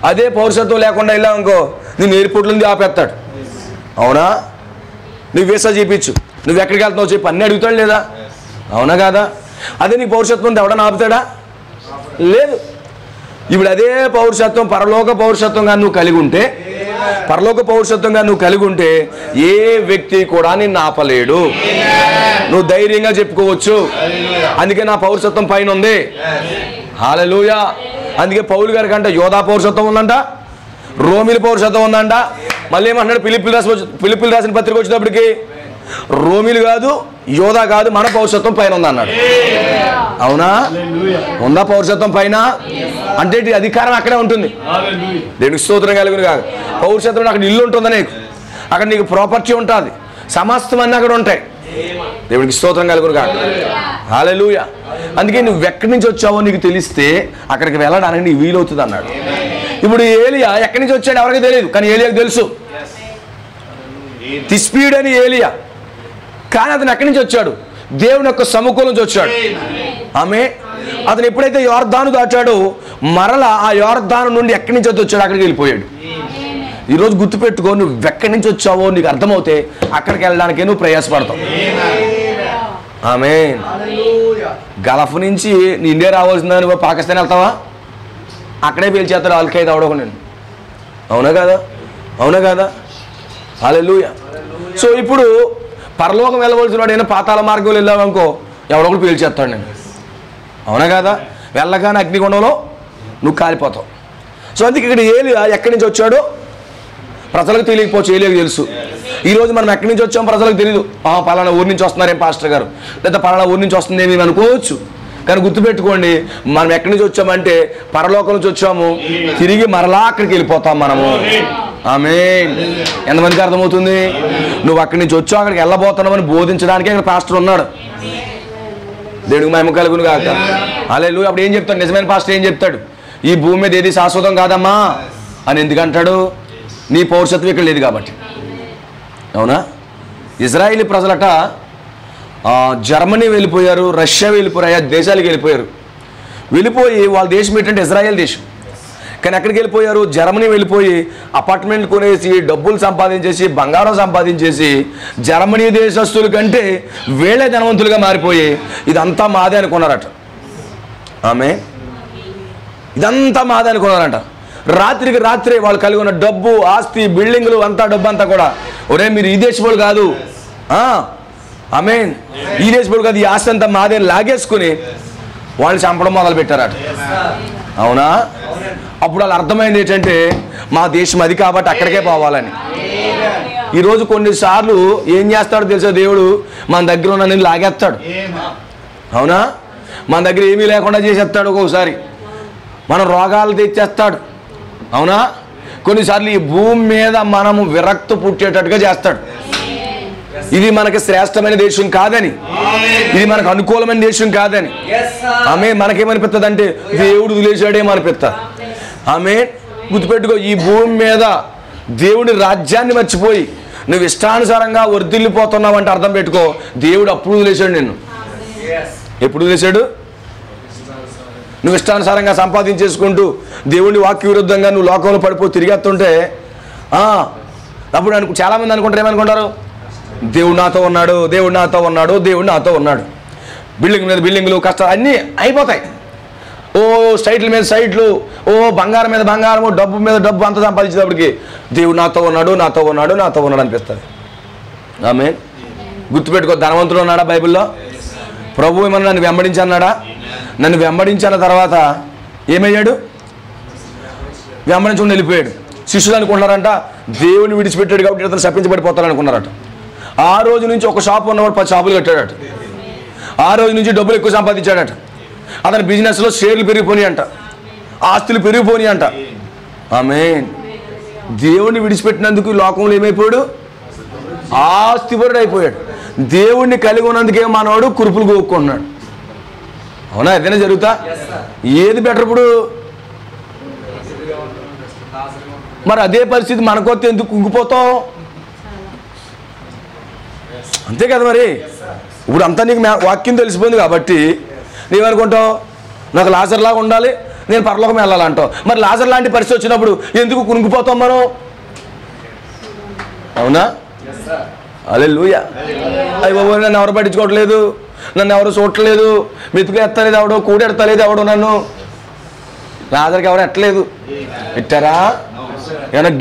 అదే పౌరసత్వం లేకుండా వెళ్ళావు అనుకో, నేను ఎయిర్పోర్ట్లో నుండి ఆపేస్తాడు. అవునా? నువ్వు వీసా చూపించు, నువ్వు ఎక్కడికి వెళ్తున్నావు చెప్పి అన్నీ అడుగుతాడు లేదా? అవునా కాదా? అదే నీకు పౌరసత్వం ఎవడన్నా ఆపుతాడా? లేదు. ఇప్పుడు అదే పౌరసత్వం పరలోక పౌరసత్వంగా నువ్వు కలిగి ఉంటే ఏ వ్యక్తి కూడా నిన్ను ఆపలేడు. నువ్వు ధైర్యంగా చెప్పుకోవచ్చు, అందుకే నా పౌరసత్వం పైన ఉంది. హల్లెలూయా. అందుకే పౌలు గారి కంటే యోధా పౌరసత్వం ఉందంట, రోమిల పౌరసత్వం ఉందంట. మళ్ళీ ఏమన్నాడు? ఫిలిప్పీయులకు రాసిన పత్రిక వచ్చేటప్పటికి రోమిలు కాదు, యోధా కాదు, మన పౌరసత్వం పైన ఉందన్నాడు. అవునా? ఉందా పౌరసత్వం పైన? అంటే అధికారం అక్కడే ఉంటుంది. దేవునికి స్తోత్రం కలుగును కాదు. పౌరసత్వం అక్కడ ఇల్లు ఉంటుందా నీకు, అక్కడ నీకు ప్రాపర్టీ ఉంటుంది, సమస్తం అన్నీ అక్కడ ఉంటాయి. దేవునికి స్తోత్రం కలుగును కాదు. హల్లెలూయా. అందుకే నువ్వు ఎక్కడి నుంచి వచ్చావో నీకు తెలిస్తే అక్కడికి వెళ్ళడానికి నీకు వీలవుతుంది అన్నాడు. ఇప్పుడు ఏలియా ఎక్కడి నుంచి వచ్చాడు ఎవరికి తెలియదు, కానీ ఏలియాకు తెలుసు. తిస్బీడైన ఏలియా, కానీ అతను ఎక్కడి నుంచి వచ్చాడు? దేవుని యొక్క సముఖం నుంచి వచ్చాడు. ఆమె. అతను ఎప్పుడైతే యోర్దాను దాటాడో మరలా ఆ యోర్దాను నుండి ఎక్కడి నుంచి వచ్చాడు అక్కడికి వెళ్ళిపోయాడు. ఈరోజు గుర్తుపెట్టుకో, నువ్వు ఎక్కడి నుంచి వచ్చావో నీకు అర్థమవుతే అక్కడికి వెళ్ళడానికే నువ్వు ప్రయాసపడతావు. ఆమేన్. గల్ఫ్ నుంచి నీ ఇండియా రావాల్సిందా, నువ్వు పాకిస్తాన్ వెళ్తావా? అక్కడే పేల్చేస్తాడు అల్ఖైదా అవడం నేను. అవునా కదా? హల్లెలూయా. సో ఇప్పుడు పరలోకం వెళ్ళవలసిన వాడు అయినా పాతాళ మార్గంలో వెళ్ళావనుకో, ఎవడొకడు పేల్చేస్తాడు నేను. అవునా కదా? వెళ్ళగానే అగ్నిగుండంలో నువ్వు కాలిపోతావు. సో అందుకే ఇక్కడ ఏలియా ఎక్కడి నుంచి వచ్చాడో ప్రజలకు తెలియకపోవచ్చు, ఏలియాకు తెలుసు. ఈరోజు మనం ఎక్కడి నుంచి వచ్చామో ప్రజలకు తెలియదు. పలానా ఊరి నుంచి వస్తున్నారేం పాస్టర్ గారు, లేదా పలానా ఊరి నుంచి వస్తుందేమి అనుకోవచ్చు. కానీ గుర్తుపెట్టుకోండి, మనం ఎక్కడి నుంచి వచ్చామంటే పరలోకం నుంచి వచ్చాము, తిరిగి మరలా అక్కడికి వెళ్ళిపోతాం మనము. ఆమేన్. ఎంతమందికి అర్థమవుతుంది? నువ్వు అక్కడి నుంచి వచ్చావు, అక్కడికి వెళ్ళబోతున్నామని బోధించడానికి ఇక్కడ పాస్టర్ ఉన్నాడు. దేవుడికి మహిమ కలుగును గాక. హల్లెలూయా. అప్పుడు ఏం చెప్తాడు? నిజమైన పాస్టర్ ఏం చెప్తాడు? ఈ భూమి మీద ఏది శాశ్వతం కాదమ్మా అని ఎందుకంటాడు? నీ పౌరసత్వం ఇక్కడ లేదు కాబట్టి. అవునా? ఇజ్రాయేలీ ప్రజలట జర్మనీ వెళ్ళిపోయారు, రష్యా వెళ్ళిపోయారు, ఆయా దేశాలకు వెళ్ళిపోయారు. వెళ్ళిపోయి వాళ్ళ దేశం ఏంటంటే ఇజ్రాయేల్ దేశం. కానీ ఎక్కడికి వెళ్ళిపోయారు? జర్మనీ వెళ్ళిపోయి అపార్ట్మెంట్ కొనేసి, డబ్బులు సంపాదించేసి, బంగారం సంపాదించేసి, జర్మనీ దేశస్తుల కంటే వీళ్ళే ధనవంతులుగా మారిపోయి ఇదంతా మాదే అనుకున్నారట. ఆమె ఇదంతా మాదే అనుకున్నారట. రాత్రికి రాత్రే వాళ్ళు కలిగి ఉన్న డబ్బు, ఆస్తి, బిల్డింగ్లు అంతా డబ్బు అంతా కూడా, ఒరే మీరు ఈ దేశపోలు కాదు, ఆమేన్, ఈ దేశపోలు కాదు, ఈ ఆస్తి అంతా మాదే లాగేసుకుని వాళ్ళు చంపడం మొదలు పెట్టారట. అవునా? అప్పుడు వాళ్ళు అర్థమైంది ఏంటంటే మా దేశం అది కాబట్టి అక్కడికే పోవాలని. ఈరోజు కొన్నిసార్లు ఏం చేస్తాడో తెలుసా? దేవుడు మన దగ్గర ఉన్న నేను లాగేస్తాడు. అవునా? మన దగ్గర ఏమీ లేకుండా చేసేస్తాడు. ఒక్కొక్కసారి మన రోగాలు తెచ్చేస్తాడు. అవునా? కొన్నిసార్లు ఈ భూమి మీద మనము విరక్తి పుట్టేటట్టుగా చేస్తాడు. ఇది మనకి శ్రేష్టమైన దేశం కాదని, ఇది మనకు అనుకూలమైన దేశం కాదని. ఆమె మనకేమనిపిస్తుంది అంటే దేవుడు వదిలేశాడేమనిపిస్తుంది. ఆమె గుర్తుపెట్టుకో, ఈ భూమి మీద దేవుడి రాజ్యాన్ని మర్చిపోయి నువ్వు ఇష్టానుసారంగా వర్ధిల్లిపోతున్నావు అంటే అర్థం పెట్టుకో, దేవుడు అప్పుడు వదిలేశాడు నిన్ను. ఎప్పుడు వదిలేశాడు? నువ్వు ఇష్టానుసారంగా సంపాదించేసుకుంటూ దేవుడిని వాక్య విరుద్ధంగా నువ్వు లోకంలో పడిపోయి తిరిగేస్తుంటే అప్పుడు చాలామంది అనుకుంటారు, ఏమనుకుంటారు? దేవుడు నాతో ఉన్నాడు, దేవుడు నాతో ఉన్నాడు, దేవుడు నాతో ఉన్నాడు. బిల్డింగ్ మీద బిల్డింగ్లు, కష్టాలు అన్నీ అయిపోతాయి. ఓ సైట్ల మీద సైట్లు, ఓ బంగారం మీద బంగారము, డబ్బు మీద డబ్బు అంతా సంపాదించేటప్పటికి దేవుడు నాతో ఉన్నాడు, నాతో ఉన్నాడు, నాతో ఉన్నాడు అనిపిస్తుంది. ఆమేన్. గుర్తుపెట్టుకో, ధనవంతుడు ఉన్నాడా బైబిల్లో? ప్రభు ఏమన్నా నన్ను వెంబడించన్నాడా? నన్ను వెంబడించిన తర్వాత ఏమయ్యాడు? వెంబడించుకుని వెళ్ళిపోయాడు. శిష్యులు అనుకుంటున్నారంట దేవుని విడిచిపెట్టాడు కాబట్టి ఇతను శపించబడిపోతాడు అనుకున్నారట. ఆ రోజు నుంచి ఒక షాపు ఉన్నవాడు 10 షాపులు కట్టాడట. ఆ రోజు నుంచి డబ్బులు ఎక్కువ సంపాదించాడట. అతని బిజినెస్లో షేర్లు పెరిగిపోయి అంట, ఆస్తులు పెరిగిపోయి అంట. ఆమేన్. దేవుణ్ణి విడిచిపెట్టినందుకు లోకంలో ఏమైపోయాడు? ఆస్తిపరుడు అయిపోయాడు. దేవుణ్ణి కలిగి ఉన్నందుకే మనవాడు కురుపులు గోక్కుంటున్నాడు. అవునా? ఏదైనా జరుగుతా? ఏది బెటర్ ఇప్పుడు? మరి అదే పరిస్థితి మనకొస్తే ఎందుకు కుంగిపోతాం? అంతే కదా మరి. ఇప్పుడు అంతా నీకు వాక్యం తెలిసిపోయింది కాబట్టి నీవనుకుంటావు నాకు లాజర్లాగా ఉండాలి, నేను పరలోకం వెళ్ళాలంటావు. మరి లాజర్ లాంటి పరిస్థితి వచ్చినప్పుడు ఎందుకు కునిగిపోతాం మనం? అవునా? హల్లెలూయా. అయ్య బాబు నన్ను ఎవరు పట్టించుకోవట్లేదు, నన్ను ఎవరు చూడట్లేదు, మెతుకు ఎత్తలేదు ఎవడో, కూడి ఎడతలేదు ఎవడో, నన్ను లాజర్కి ఎవరు ఎట్టలేదు. ఎట్టారా? ఏమన్నా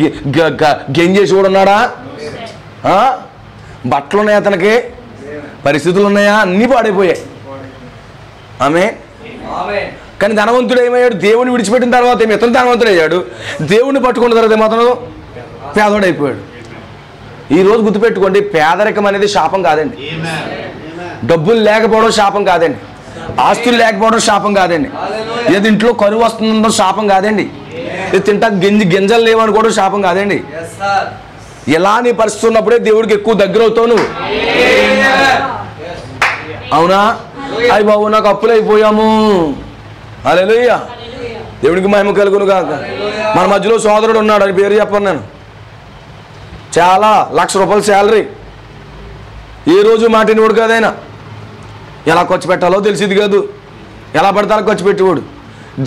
గెంజేసి కూడా ఉన్నాడా? బట్టలు ఉన్నాయి అతనికి, పరిస్థితులు ఉన్నాయా? అన్నీ పాడైపోయాయి. ఆమె కానీ ధనవంతుడు ఏమయ్యాడు? దేవుడిని విడిచిపెట్టిన తర్వాత ఇతను ధనవంతుడు అయ్యాడు. దేవుడిని పట్టుకున్న తర్వాత ఏమతను పేదోడు అయిపోయాడు. ఈరోజు గుర్తుపెట్టుకోండి, పేదరికం అనేది శాపం కాదండి. డబ్బులు లేకపోవడం శాపం కాదండి. ఆస్తులు లేకపోవడం శాపం కాదండి. ఏది ఇంట్లో కరువు వస్తుందో శాపం కాదండి. ఇది తింటా గింజలు లేవనుకోవడం శాపం కాదండి. ఎలా నీ పరిస్థితి ఉన్నప్పుడే దేవుడికి ఎక్కువ దగ్గర అవుతావు నువ్వు. అవునా? అయ్య బాబు నాకు అప్పులు అయిపోయాము. హల్లెలూయా. దేవుడికి మహిమ కలుగును కాక. మన మధ్యలో సోదరుడు ఉన్నాడు, అని పేరు చెప్పను నేను. చాలా ₹1,00,000 శాలరీ, ఏ రోజు మాటినవాడు కాదైనా. ఎలా ఖర్చు పెట్టాలో తెలిసింది కాదు, ఎలా పడితే అలా ఖర్చు పెట్టేవాడు.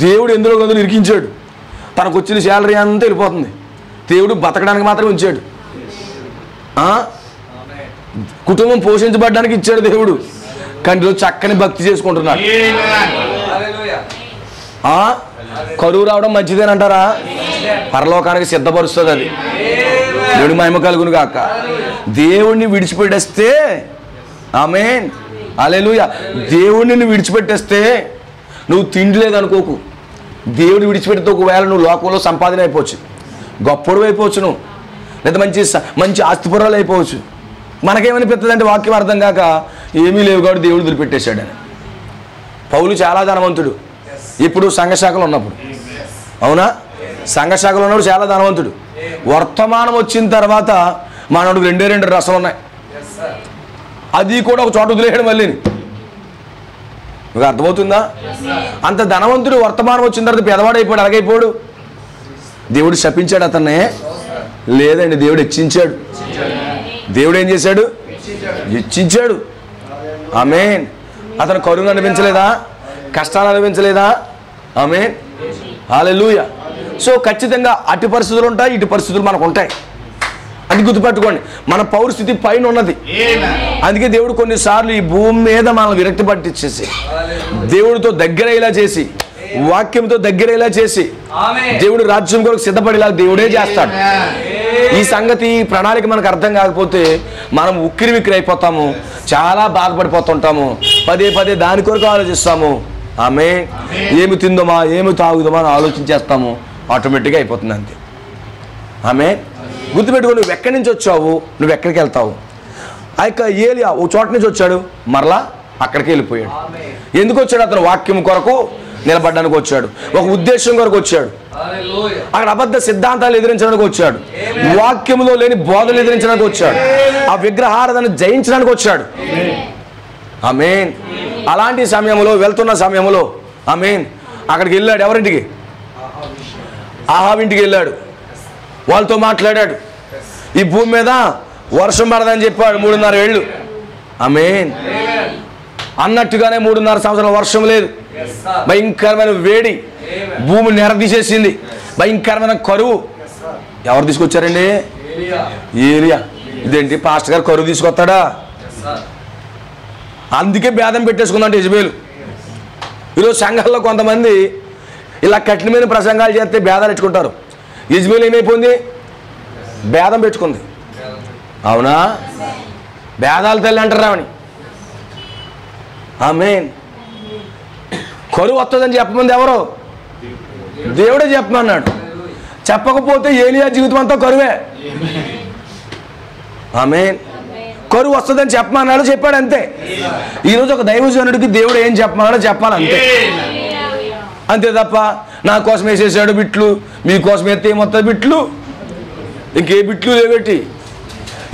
దేవుడు ఎందులో కొందరు ఇరికించాడు. తనకు వచ్చిన శాలరీ అంతా వెళ్ళిపోతుంది. దేవుడు బతకడానికి మాత్రం ఉంచాడు. కుటుంబం పోషించబడ్డానికి ఇచ్చాడు దేవుడు. కానీ ఈరోజు చక్కని భక్తి చేసుకుంటున్నాడు. కరువు రావడం మంచిదేనంటారా? పరలోకానికి సిద్ధపరుస్తుంది అది. దేవుడి మహిమ కలుగును గాక. దేవుణ్ణి విడిచిపెట్టేస్తే, ఆమేన్, హల్లెలూయా, దేవుణ్ణి విడిచిపెట్టేస్తే నువ్వు తిండి లేదనుకోకు. దేవుడిని విడిచిపెడితే ఒకవేళ నువ్వు లోకంలో సంపాదన అయిపోవచ్చు, గొప్పడు అయిపోవచ్చు, నువ్వు లేదా మంచి ఆస్తిపురాలు అయిపోవచ్చు. మనకేమనిపిస్తుంది అంటే వాక్యం అర్థం కాక ఏమీ లేవు కాబట్టి దేవుడు వదిలిపెట్టేశాడని. పౌలు చాలా ధనవంతుడు ఇప్పుడు సంఘశాఖలో ఉన్నప్పుడు, అవునా? సంఘశాఖలో ఉన్నప్పుడు చాలా ధనవంతుడు. వర్తమానం వచ్చిన తర్వాత మనోడు 2 రసాలు ఉన్నాయి, అది కూడా ఒక చోట వదిలేయడం మళ్ళీ. మీకు అర్థమవుతుందా? అంత ధనవంతుడు వర్తమానం వచ్చిన తర్వాత పెదవాడైపోయాడు. అలాగైపోయాడు. దేవుడు శపించాడు అతన్నే? లేదండి, దేవుడు హెచ్చించాడు. దేవుడు ఏం చేశాడు? హెచ్చించాడు. ఆమేన్. అతను కరువును అనిపించలేదా? కష్టాలు అనిపించలేదా? ఆమేన్. హల్లెలూయా. సో ఖచ్చితంగా అటు పరిస్థితులు ఉంటాయి, ఇటు పరిస్థితులు మనకు ఉంటాయి. అది గుర్తుపెట్టుకోండి. మన పౌరస్థితి పైన ఉన్నది. అందుకే దేవుడు కొన్నిసార్లు ఈ భూమి మీద మనల్ని విరక్తి పట్టించేసి, దేవుడితో దగ్గరయ్యేలా చేసి, వాక్యంతో దగ్గరయ్యేలా చేసి, దేవుడు రాజ్యం కొరకు సిద్ధపడేలా దేవుడే చేస్తాడు. ఈ సంగతి ప్రణాళిక మనకు అర్థం కాకపోతే మనం ఉక్కిరి విక్కిరి అయిపోతాము, చాలా బాధపడిపోతుంటాము, పదే పదే దాని కొరకు ఆలోచిస్తాము. ఆమె ఏమి తిందామా, ఏమి తాగుదామా అని ఆలోచించేస్తాము. ఆటోమేటిక్గా అయిపోతుంది అంతే. ఆమె గుర్తుపెట్టుకో, నువ్వు ఎక్కడి నుంచి వచ్చావు, నువ్వు ఎక్కడికి వెళ్తావు. ఆ యొక్క ఏలియా ఓ చోట నుంచి వచ్చాడు, మరలా అక్కడికి వెళ్ళిపోయాడు. ఎందుకు వచ్చాడు? అతను వాక్యం కొరకు నిలబడడానికి వచ్చాడు, ఒక ఉద్దేశం కొరకు వచ్చాడు. అక్కడ అబద్ధ సిద్ధాంతాలు ఎదిరించడానికి వచ్చాడు, వాక్యంలో లేని బోధలు ఎదిరించడానికి వచ్చాడు, ఆ విగ్రహారాధన జయించడానికి వచ్చాడు. ఆమేన్. అలాంటి సమయంలో, వెళ్తున్న సమయంలో ఆమేన్, అక్కడికి వెళ్ళాడు. ఎవరింటికి? ఆహాబింటికి వెళ్ళాడు. వాళ్ళతో మాట్లాడాడు. ఈ భూమి మీద వర్షం పడదని చెప్పాడు 3.5 ఏళ్ళు. ఆమేన్. అన్నట్టుగానే 3.5 సంవత్సరాల వర్షం లేదు. భయంకరమైన వేడి భూమి నెరదీసేసింది. భయంకరమైన కరువు. ఎవరు తీసుకొచ్చారండి? ఏలియా. ఇదేంటి పాస్టర్ గారు కరువు తీసుకొస్తాడా? అందుకే భేదం పెట్టేసుకుందంటే యెజబెలు. ఈరోజు సంఘాల్లో కొంతమంది ఇలా కఠినమైన ప్రసంగాలు చేస్తే భేదాలు పెట్టుకుంటారు. యెజబెలు ఏమైపోయింది? భేదం పెట్టుకుంది. అవునా? భేదాలు తల్లి అంటారు రావని. ఆమేన్. కరువు వస్తుందని చెప్పమంది ఎవరు? దేవుడే చెప్పమన్నాడు. చెప్పకపోతే ఏలియా జీవితం అంతా కరువే. ఆమేన్. కరువు వస్తుందని చెప్పమన్నాడు, చెప్పాడు అంతే. ఈరోజు ఒక దైవజనుడికి దేవుడు ఏం చెప్పమన్నాడో చెప్పాలి అంతే. అంతే తప్ప నా కోసం వేసేసాడు బిట్లు, మీకోసం ఎత్తే ఏమొస్తుంది బిట్లు, ఇంకే బిట్లు లేబెట్టి,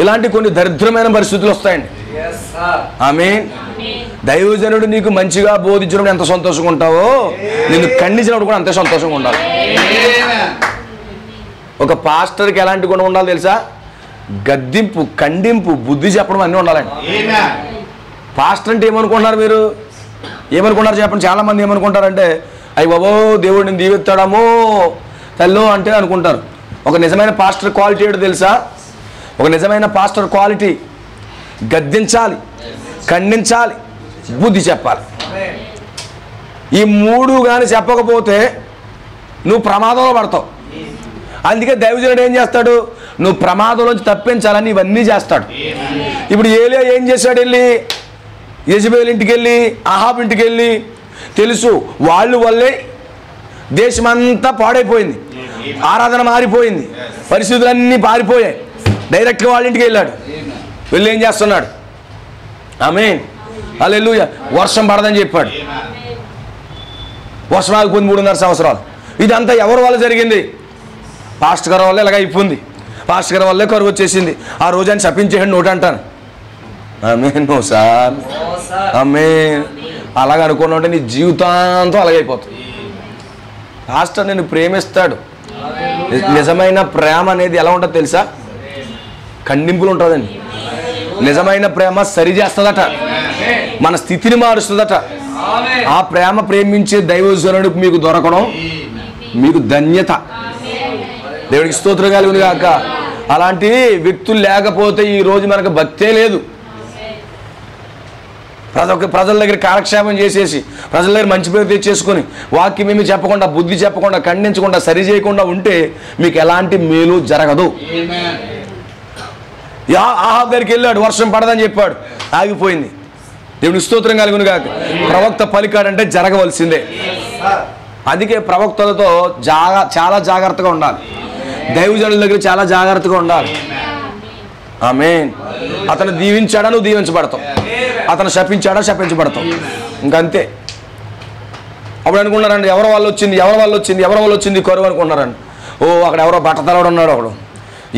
ఇలాంటి కొన్ని దరిద్రమైన పరిస్థితులు వస్తాయండి. ఆమేన్. దైవజనుడు నీకు మంచిగా బోధించడం ఎంత సంతోషంగా ఉంటావో, నిన్ను ఖండించినప్పుడు కూడా అంతే సంతోషంగా ఉండాలి. ఒక పాస్టర్కి ఎలాంటి గుణం ఉండాలి తెలుసా? గద్దింపు, ఖండింపు, బుద్ధి చెప్పడం అన్నీ ఉండాలండి. పాస్టర్ అంటే ఏమనుకుంటున్నారు మీరు? ఏమనుకుంటారు చెప్పండి. చాలామంది ఏమనుకుంటారంటే, అయ్యి బాబో దేవుడిని దీవెత్తాడమో తల్లో అంటే అనుకుంటారు. ఒక నిజమైన పాస్టర్ క్వాలిటీ ఏంటో తెలుసా? ఒక నిజమైన పాస్టర్ క్వాలిటీ గద్దించాలి, ఖండించాలి, బుద్ధి చెప్పాలి. ఈ 3 కానీ చెప్పకపోతే నువ్వు ప్రమాదంలో పడతావు. అందుకే దైవజనుడు ఏం చేస్తాడు? నువ్వు ప్రమాదంలోంచి తప్పించాలని ఇవన్నీ చేస్తాడు. ఇప్పుడు ఏలియా ఏం చేశాడు? వెళ్ళి యెజబెలు ఇంటికి వెళ్ళి, అహాబ్ ఇంటికి వెళ్ళి, తెలుసు వాళ్ళు వల్లే దేశమంతా పాడైపోయింది, ఆరాధన మారిపోయింది, పరిస్థితులన్నీ పారిపోయాయి. డైరెక్ట్గా వాళ్ళ ఇంటికి వెళ్ళాడు. వెళ్ళి ఏం చేస్తున్నాడు? ఆమేన్. హల్లెలూయా. వర్షం పడదని చెప్పాడు. వర్షం ఆగిపోయింది 3.5 సంవత్సరాలు. ఇదంతా ఎవరి వల్ల జరిగింది? పాస్టర్ గారి వల్ల ఇలాగ అయిపోయింది. పాస్టర్ గారి వల్లే కరువు వచ్చేసింది. ఆ రోజు అని చెప్పించేయండి నోటి అంటాను. ఆమేన్. No sir. ఆమేన్. అలాగ అనుకున్నా నీ జీవితాంతం అలాగైపోతుంది. పాస్టర్ నేను ప్రేమిస్తాడు. నిజమైన ప్రేమ అనేది ఎలా ఉంటుందో తెలుసా? ఖండింపులు ఉంటుందండి. నిజమైన ప్రేమ సరి చేస్తుందట, మన స్థితిని మారుస్తుందట. ఆ ప్రేమ ప్రేమించే దైవజనుడికి మీకు దొరకడం మీకు ధన్యత. దేవుడికి స్తోత్రం కలుగును గాక. అలాంటి వ్యక్తులు లేకపోతే ఈ రోజు మనకు భక్తే లేదు. ప్రజల దగ్గర కాలక్షేపం చేసేసి, ప్రజల దగ్గర మంచి పేరు తెచ్చేసుకొని, వాక్యం ఏమి చెప్పకుండా, బుద్ధి చెప్పకుండా, ఖండించకుండా, సరి చేయకుండా ఉంటే మీకు ఎలాంటి మేలు జరగదు. ఆహాబ్ దగ్గరికి వెళ్ళాడు, వర్షం పడదని చెప్పాడు, ఆగిపోయింది. దేవుడికి స్తోత్రం కలుగును గాక. ప్రవక్త పలికాడంటే జరగవలసిందే. అందుకే ప్రవక్తలతో చాలా జాగ్రత్తగా ఉండాలి. దైవజనుల దగ్గర చాలా జాగ్రత్తగా ఉండాలి. ఆమేన్. అతను దీవించాడా, నువ్వు దీవించబడతావు. అతను శపించాడా, శపించబడతావు. ఇంకంతే. అప్పుడు అనుకున్నారండి ఎవరి వాళ్ళు వచ్చింది కరువు అనుకున్నారండి. అక్కడ ఎవరో బట్టతలవాడు ఉన్నాడు, ఒకడు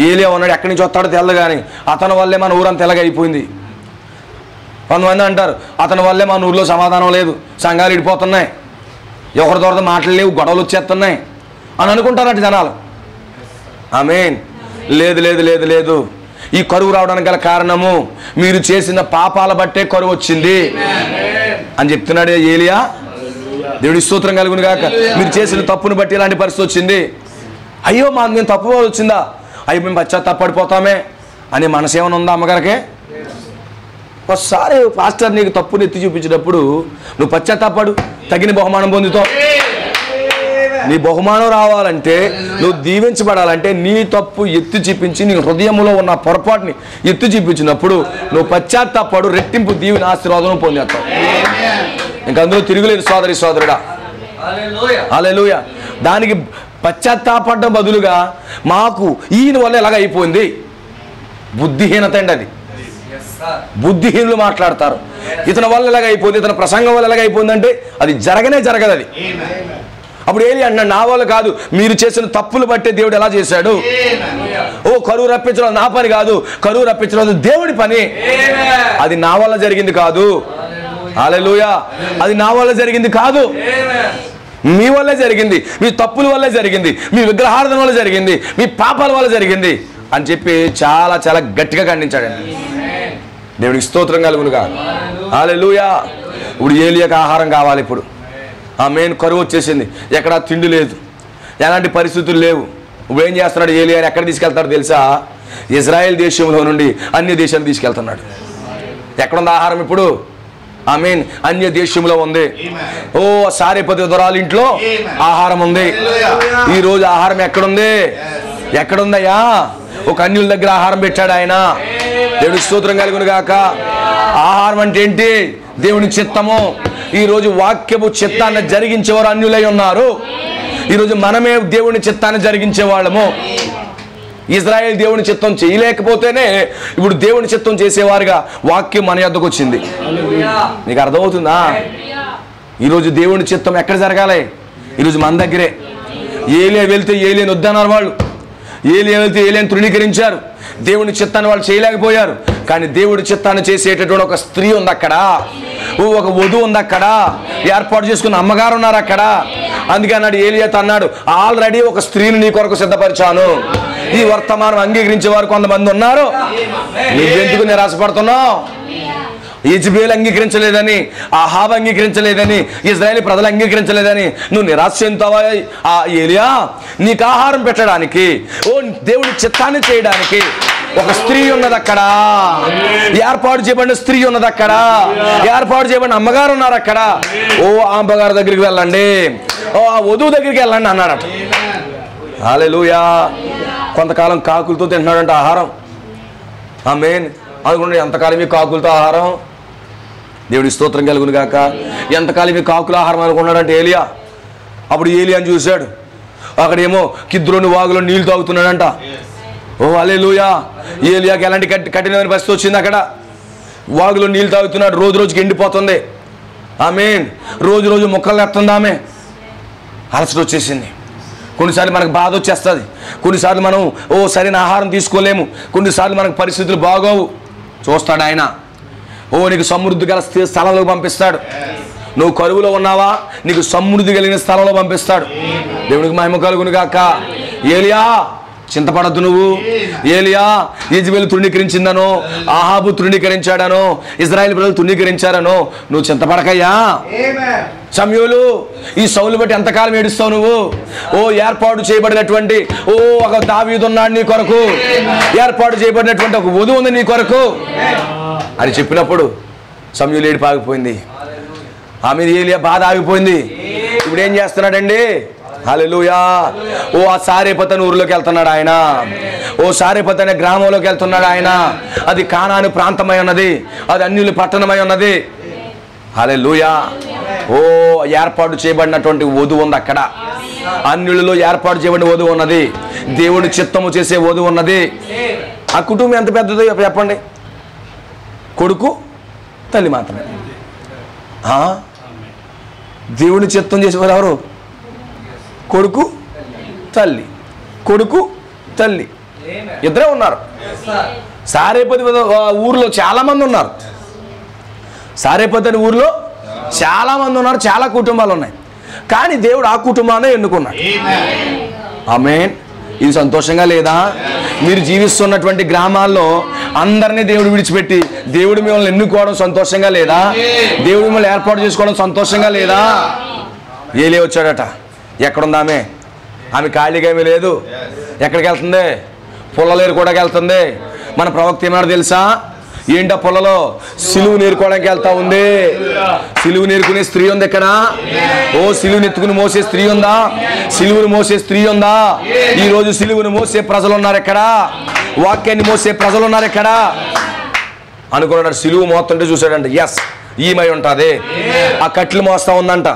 ఏలియా ఉన్నాడు, ఎక్కడి నుంచి వస్తాడో తెల్లదు కానీ అతని వల్లే మన ఊరంతా తెల్లగా అయిపోయింది. కొంతమంది అంటారు అతని వల్లే మన ఊర్లో సమాధానం లేదు, సంఘాలు ఇడిపోతున్నాయి, ఎవరి దొరద మాటలు లేవు, గొడవలు వచ్చేస్తున్నాయి అని అనుకుంటారంట జనాలు. ఆమేన్. లేదు లేదు లేదు లేదు, ఈ కరువు రావడానికి గల కారణము మీరు చేసిన పాపాల బట్టే కరువు వచ్చింది అని చెప్తున్నాడు ఏలియా. దేవుడి స్తోత్రం కలుగును గాక. మీరు చేసిన తప్పును బట్టి ఇలాంటి పరిస్థితి వచ్చింది. అయ్యో మేము తప్పు వచ్చిందా, అయ్యో మేము పశ్చాత్తాపడిపోతామే అనే మనసు ఏమైనా ఉందా అమ్మగారికి? ఒకసారి పాస్టర్ నీకు తప్పుని ఎత్తి చూపించినప్పుడు నువ్వు పశ్చాత్తాపడు, తగిన బహుమానం పొందుతావు. నీ బహుమానం రావాలంటే, నువ్వు దీవించబడాలంటే నీ తప్పు ఎత్తి చూపించి నీ హృదయంలో ఉన్న పొరపాటుని ఎత్తి చూపించినప్పుడు నువ్వు పశ్చాత్తాపడు, రెట్టింపు దీవెన ఆశీర్వాదం పొందేస్తావు. ఇంక అందులో తిరుగులేదు సోదరుడా. హల్లెలూయా. దానికి పశ్చాత్తాపడడం బదులుగా మాకు ఈయన వల్ల ఎలాగ అయిపోయింది, బుద్ధిహీనత అండి అది. బుద్ధిహీనులు మాట్లాడతారు ఇతని వల్ల ఎలాగ అయిపోయింది, ఇతని ప్రసంగం వల్ల ఎలాగ అయిపోయిందంటే అది జరగదు అది. అప్పుడు ఏలి అన్నాడు నా వల్ల కాదు, మీరు చేసిన తప్పులు బట్టే దేవుడు ఎలా చేశాడు. కరువు రప్పించడం నా పని కాదు, కరువు రప్పించడం దేవుడి పని, అది నా వల్ల జరిగింది కాదు. హల్లెలూయా. అది నా వల్ల జరిగింది కాదు, మీ వల్లే జరిగింది, మీ తప్పుల వల్లే జరిగింది, మీ విగ్రహారాధన వల్ల జరిగింది, మీ పాపాల వల్ల జరిగింది అని చెప్పి చాలా చాలా గట్టిగా ఖండించాడండి. దేవుడికి స్తోత్రం కలుగునుగా. హల్లెలూయా. ఇప్పుడు ఏలియాకి ఆహారం కావాలి. ఇప్పుడు ఆమేన్. కరువు వచ్చేసింది, ఎక్కడ తిండి లేదు, ఎలాంటి పరిస్థితులు లేవు. ఇప్పుడు ఏం చేస్తున్నాడు ఏలియాని? ఎక్కడ తీసుకెళ్తాడు తెలుసా? ఇజ్రాయెల్ దేశంలో నుండి అన్య దేశాన్ని తీసుకెళ్తున్నాడు. ఎక్కడుంది ఆహారం ఇప్పుడు? ఆమేన్. అన్య దేశంలో ఉంది. సారేపతి దొరాల ఇంట్లో ఆహారం ఉంది. ఈరోజు ఆహారం ఎక్కడుందయ్యా? ఒక అన్యుల దగ్గర ఆహారం పెట్టాడు ఆయన. దేవుడి స్తోత్రం కలుగును గాక. ఆహారం అంటే ఏంటి? దేవుని చిత్తము. ఈరోజు వాక్యపు చిత్తాన్ని జరిగించేవారు అన్యులై ఉన్నారు. ఈరోజు మనమే దేవుని చిత్తాన్ని జరిగించే వాళ్ళము. ఇజ్రాయేల్ దేవుని చిత్తం చేయలేకపోతేనే ఇప్పుడు దేవుని చిత్తం చేసేవారుగా వాక్యం మన యొద్దకు వచ్చింది. నీకు అర్థమవుతుందా? ఈరోజు దేవుని చిత్తం ఎక్కడ జరగాలి? ఈరోజు మన దగ్గరే. ఏలియా వెళ్తే ఏలియాని వద్దన్నారు వాళ్ళు, ఏలియా వెళ్తే ఏలియాని తృణీకరించారు, దేవుని చిత్తాన్ని వాళ్ళు చేయలేకపోయారు. కానీ దేవుడి చిత్తాన్ని చేసేటటువంటి ఒక స్త్రీ ఉంది అక్కడ, ఒక వధువు ఉంది అక్కడ, ఏర్పాటు చేసుకున్న అమ్మగారు ఉన్నారు అక్కడ. అందుకే అన్నాడు ఏలియాతో అన్నాడు, ఆల్రెడీ ఒక స్త్రీని నీ కొరకు సిద్ధపరిచాను. ఈ వర్తమానం అంగీకరించే వారు కొంతమంది ఉన్నారు. నువ్వెందుకు నిరాశపడుతున్నావు? యెజబెల్ అంగీకరించలేదని, అహాబ్ అంగీకరించలేదని, ఇజ్రాయేల్ ప్రజలు అంగీకరించలేదని నువ్వు నిరాశ చెందుతావా? ఏలియా నీకు ఆహారం పెట్టడానికి, దేవుడి చిత్తాన్ని చేయడానికి ఒక స్త్రీ ఉన్నది అక్కడ, ఏర్పాటు చేయబడిన స్త్రీ ఉన్నది అక్కడ, ఏర్పాటు చేయబడిన అమ్మగారు ఉన్నారు అక్కడ. ఆ అమ్మగారి దగ్గరికి వెళ్ళండి, ఆ వధువు దగ్గరికి వెళ్ళండి అన్నాడట. హల్లెలూయా. కొంతకాలం కాకులతో తింటున్నాడంట ఆహారం. ఆమేన్. అనుకుంటే ఎంతకాలం మీ కాకులతో ఆహారం? దేవుడి స్తోత్రం కలుగును గాక. ఎంతకాలం మీ కాకుల ఆహారం అనుకున్నాడంటే ఏలియా. అప్పుడు ఏలియాని చూశాడు, అక్కడేమో కిద్రోని వాగులో నీళ్లు తాగుతున్నాడంట. హల్లెలూయా. ఏలియాకి ఎలాంటి కఠినమైన పరిస్థితి వచ్చింది అక్కడ. వాగులో నీళ్లు తాగుతున్నాడు, రోజు రోజుకి ఎండిపోతుంది. ఆమేన్. రోజు రోజు మొక్కలు ఎత్తుంది ఆమె. అలసట వచ్చేసింది. కొన్నిసార్లు మనకు బాధ వచ్చేస్తుంది, కొన్నిసార్లు మనం సరైన ఆహారం తీసుకోలేము, కొన్నిసార్లు మనకు పరిస్థితులు బాగోవు. చూస్తాడు ఆయన, నీకు సమృద్ధి గల స్థలంలో పంపిస్తాడు. నువ్వు కరువులో ఉన్నావా, నీకు సమృద్ధి కలిగిన స్థలంలో పంపిస్తాడు. దేవునికి మహిమ కలుగును గాక. ఏలియా చింతపడద్దు నువ్వు. ఏలియా యెజబెల్ తృణీకరించిందనో, అహాబు తృణీకరించాడనో, ఇజ్రాయేల్ ప్రజలు తృణీకరించారనో నువ్వు చింతపడకయ్యా. సమూయేలు ఈ సౌలు బట్టి ఎంతకాలం ఏడుస్తావు నువ్వు? ఏర్పాటు చేయబడినటువంటి ఒక దావీదు ఉన్నాడు నీ కొరకు, ఏర్పాటు చేయబడినటువంటి ఒక వధువు ఉంది నీ కొరకు అని చెప్పినప్పుడు సమూయేలు ఏడుపు ఆగిపోయింది. ఆమె ఏలియా బాధ ఆగిపోయింది. ఇప్పుడు ఏం చేస్తున్నాడండి? హల్లెలూయా. ఆ సారేపతని ఊరిలోకి వెళ్తున్నాడు ఆయన. సారేపత్ అనే గ్రామంలోకి వెళ్తున్నాడు ఆయన. అది కానాను ప్రాంతమై ఉన్నది, అది అన్యుల పట్టణమై ఉన్నది. హల్లెలూయా. ఏర్పాటు చేయబడినటువంటి వధువు ఉంది అక్కడ. అన్యులలో ఏర్పాటు చేయబడిన వధువు ఉన్నది, దేవుడి చిత్తము చేసే వధువు ఉన్నది. ఆ కుటుంబం ఎంత పెద్దదో చెప్పండి. కొడుకు తల్లి మాత్రమే. దేవుని చిత్తం చేసేవారు ఎవరు? కొడుకు తల్లి, కొడుకు తల్లి ఇద్దరే ఉన్నారు. సారేపతి ఊర్లో చాలామంది ఉన్నారు. సారేపతి అనే ఊర్లో చాలామంది ఉన్నారు, చాలా కుటుంబాలు ఉన్నాయి. కానీ దేవుడు ఆ కుటుంబాన్ని ఎన్నుకున్నాడు. ఆమేన్. ఇది సంతోషంగా లేదా? మీరు జీవిస్తున్నటువంటి గ్రామాల్లో అందరినీ దేవుడు విడిచిపెట్టి దేవుడు మిమ్మల్ని ఎన్నుకోవడం సంతోషంగా లేదా? దేవుడు మిమ్మల్ని ఏర్పాటు చేసుకోవడం సంతోషంగా లేదా? ఏలే వచ్చాడట. ఎక్కడుంది ఆమె? ఆమె ఖాళీగా ఏమీ లేదు. ఎక్కడికి వెళ్తుంది? పొల్లలేరు కూడా వెళ్తుంది. మన ప్రవక్త ఏమన్నాడు తెలుసా? ఏంటా పొలలో? సిలువు నేర్చుకోవడానికి వెళ్తా ఉంది. సిలువు నేర్చుకునే స్త్రీ ఉంది ఇక్కడ. ఓ సిలువుని ఎత్తుకుని మోసే స్త్రీ ఉందా? సిలువుని మోసే స్త్రీ ఉందా? ఈ రోజు సిలువుని మోసే ప్రజలు ఉన్నారు ఎక్కడ? వాక్యాన్ని మోసే ప్రజలు ఉన్నారు ఎక్కడ అనుకున్నాడు. సిలువు మోస్తుంటే చూసాడంట. ఎస్, ఈమై ఉంటుంది. ఆ కట్లు మోస్తా ఉందంట.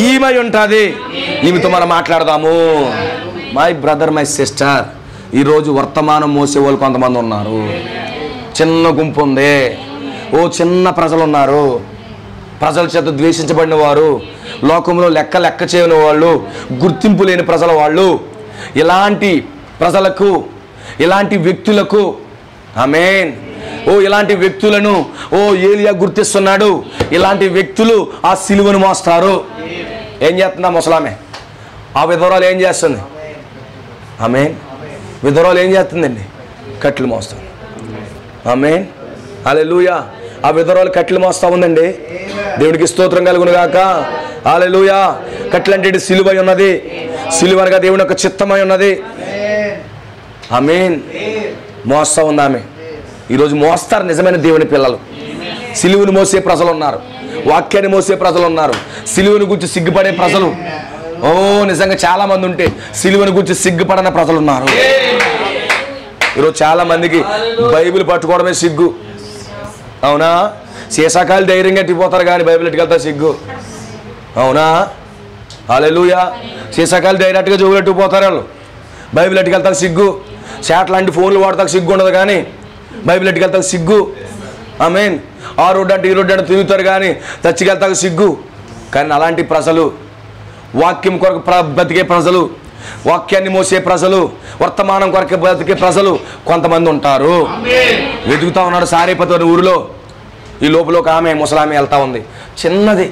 ఈమై ఉంటుంది. ఈమెతో మనం మాట్లాడదాము. మై బ్రదర్, మై సిస్టర్, ఈరోజు వర్తమానం మోసే వాళ్ళు కొంతమంది ఉన్నారు. చిన్న గుంపు ఉంది. ఓ చిన్న ప్రజలు ఉన్నారు. ప్రజల చేత ద్వేషించబడిన వారు, లోకంలో లెక్క చేయని వాళ్ళు, గుర్తింపు లేని ప్రజల వాళ్ళు. ఇలాంటి ప్రజలకు, ఇలాంటి వ్యక్తులకు, ఆమేన్, ఓ ఇలాంటి వ్యక్తులను ఓ ఏలియా గుర్తిస్తున్నాడు. ఇలాంటి వ్యక్తులు ఆ సిలువను మోస్తారు. ఏం చేస్తుందా ముసలామె? ఆ విధవరాలు ఏం చేస్తుంది? ఆమేన్. విధవరాలు ఏం చేస్తుందండి? కట్లు మోస్తుంది. ఆమేన్, హల్లెలూయా. ఆ విధవరాలు కట్లు మోస్తా ఉందండి. దేవుడికి స్తోత్రం కలుగును గాక. హల్లెలూయా. కట్లు అంటే సిలువై ఉన్నది. సిలువ అనగా దేవుని యొక్క చిత్తమై ఉన్నది. ఆమేన్. మోస్తా ఉంది ఆమె. ఈరోజు మోస్తారు నిజమైన దేవుని పిల్లలు. సిలువును మోసే ప్రజలు ఉన్నారు. వాక్యాన్ని మోసే ప్రజలు ఉన్నారు. సిలువును గురించి సిగ్గుపడే ప్రజలు ఓ నిజంగా చాలా మంది ఉంటే సిలువును గురించి సిగ్గుపడని ప్రజలు ఉన్నారు. ఈరోజు చాలా మందికి బైబిల్ పట్టుకోవడమే సిగ్గు. అవునా? శేషాకాలు ధైర్యంగా ఎట్టిపోతారు కానీ బైబిల్ ఎట్టుకెళ్తారు సిగ్గు. అవునా? హల్లెలూయా. శేషాకాలు డైరెక్ట్గా జోగులు ఎట్టుకుపోతారు వాళ్ళు. బైబిల్ ఎట్టుకెళ్తారు సిగ్గు. చాట్ లాంటి ఫోన్లు వాడతాకు సిగ్గు ఉండదు కానీ బైబిల్ ఎట్టుకెళ్తాకు సిగ్గు. ఆమేన్. ఆ రోడ్డు అంటే ఈ రోడ్డు అంటే తిరుగుతారు కానీ చచ్చికెళ్తాకు సిగ్గు. కానీ అలాంటి ప్రజలు, వాక్యం కొరకు బతికే ప్రజలు, వాక్యాన్ని మోసే ప్రజలు, వర్తమానం కొరకు బతికే ప్రజలు కొంతమంది ఉంటారు. వెతుకుతా ఉన్నాడు సారేపతి అనే ఊరిలో. ఈ లోపల ఒక ఆమె ముసలామె వెళ్తా ఉంది. చిన్నది,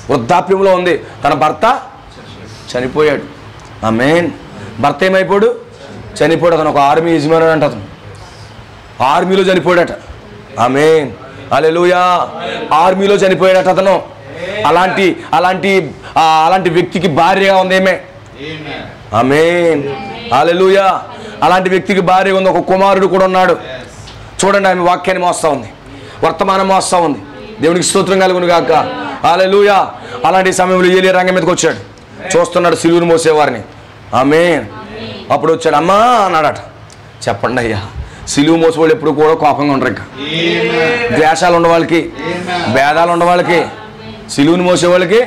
వృద్ధాప్యంలో ఉంది. తన భర్త చనిపోయాడు. ఆమేన్. భర్త ఏమైపోయాడు? చనిపోయాడు. అతను ఒక ఆర్మీ యజమాని అంట. అతను ఆర్మీలో చనిపోయాడట. ఆమేన్, హల్లెలూయా. ఆర్మీలో చనిపోయాడట అతను. అలాంటి వ్యక్తికి భార్యగా ఉంది ఏమే. ఆమేన్, హల్లెలూయా. అలాంటి వ్యక్తికి భార్య ఉంది. ఒక కుమారుడు కూడా ఉన్నాడు. చూడండి, ఆమె వాక్యాన్ని మోస్తా ఉంది, వర్తమానం మోస్తా ఉంది. దేవునికి స్తోత్రం కలుగును గాక. హల్లెలూయా. అలాంటి సమయంలో ఏలియా రంగం మీదకి వచ్చాడు. చూస్తున్నాడు సిలువను మోసేవారిని. ఆమేన్. అప్పుడు వచ్చాడు. అమ్మా అన్నాడట. చెప్పండి అయ్యా, సిలువు మోసేవాళ్ళు ఎప్పుడు కూడా కోపంగా ఉండరు. ఇంకా ద్వేషాలు ఉండవాళ్ళకి, భేదాలు ఉండవాళ్ళకి, సిలువుని మోసేవాళ్ళకి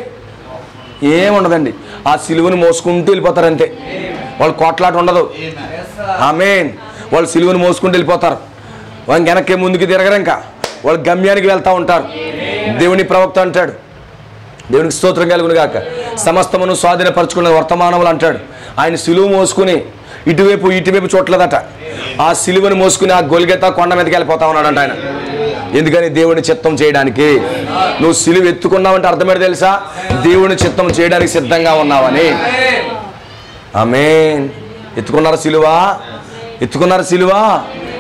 ఏముండదండి. ఆ సిలువుని మోసుకుంటూ వెళ్ళిపోతారు అంతే. వాళ్ళు కోట్లాట ఉండదు. ఆమేన్. వాళ్ళు సిలువుని మోసుకుంటూ వెళ్ళిపోతారు. వాళ్ళు వెనక్కి ముందుకు తిరగరు. ఇంకా వాళ్ళు గమ్యానికి వెళ్తూ ఉంటారు. దేవుని ప్రవక్త అంటాడు, దేవునికి స్తోత్రం కలుగును గాక, సమస్తమును స్వాధీనపరచుకున్న వర్తమానములు అంటాడు. ఆయన సిలువు మోసుకుని ఇటువైపు చూడలేదట. ఆ సిలువను మోసుకుని ఆ గొల్గెతా కొండ మీదకి వెళ్ళిపోతా ఉన్నాడంట ఆయన. ఎందుకని? దేవుని చిత్తం చేయడానికి. నువ్వు సిలువ ఎత్తుకున్నావంటే అర్థమేంటి తెలుసా? దేవుని చిత్తం చేయడానికి సిద్ధంగా ఉన్నావని. ఆమేన్. ఎత్తుకున్నారు సిలువా? ఎత్తుకున్నారు సిలువా?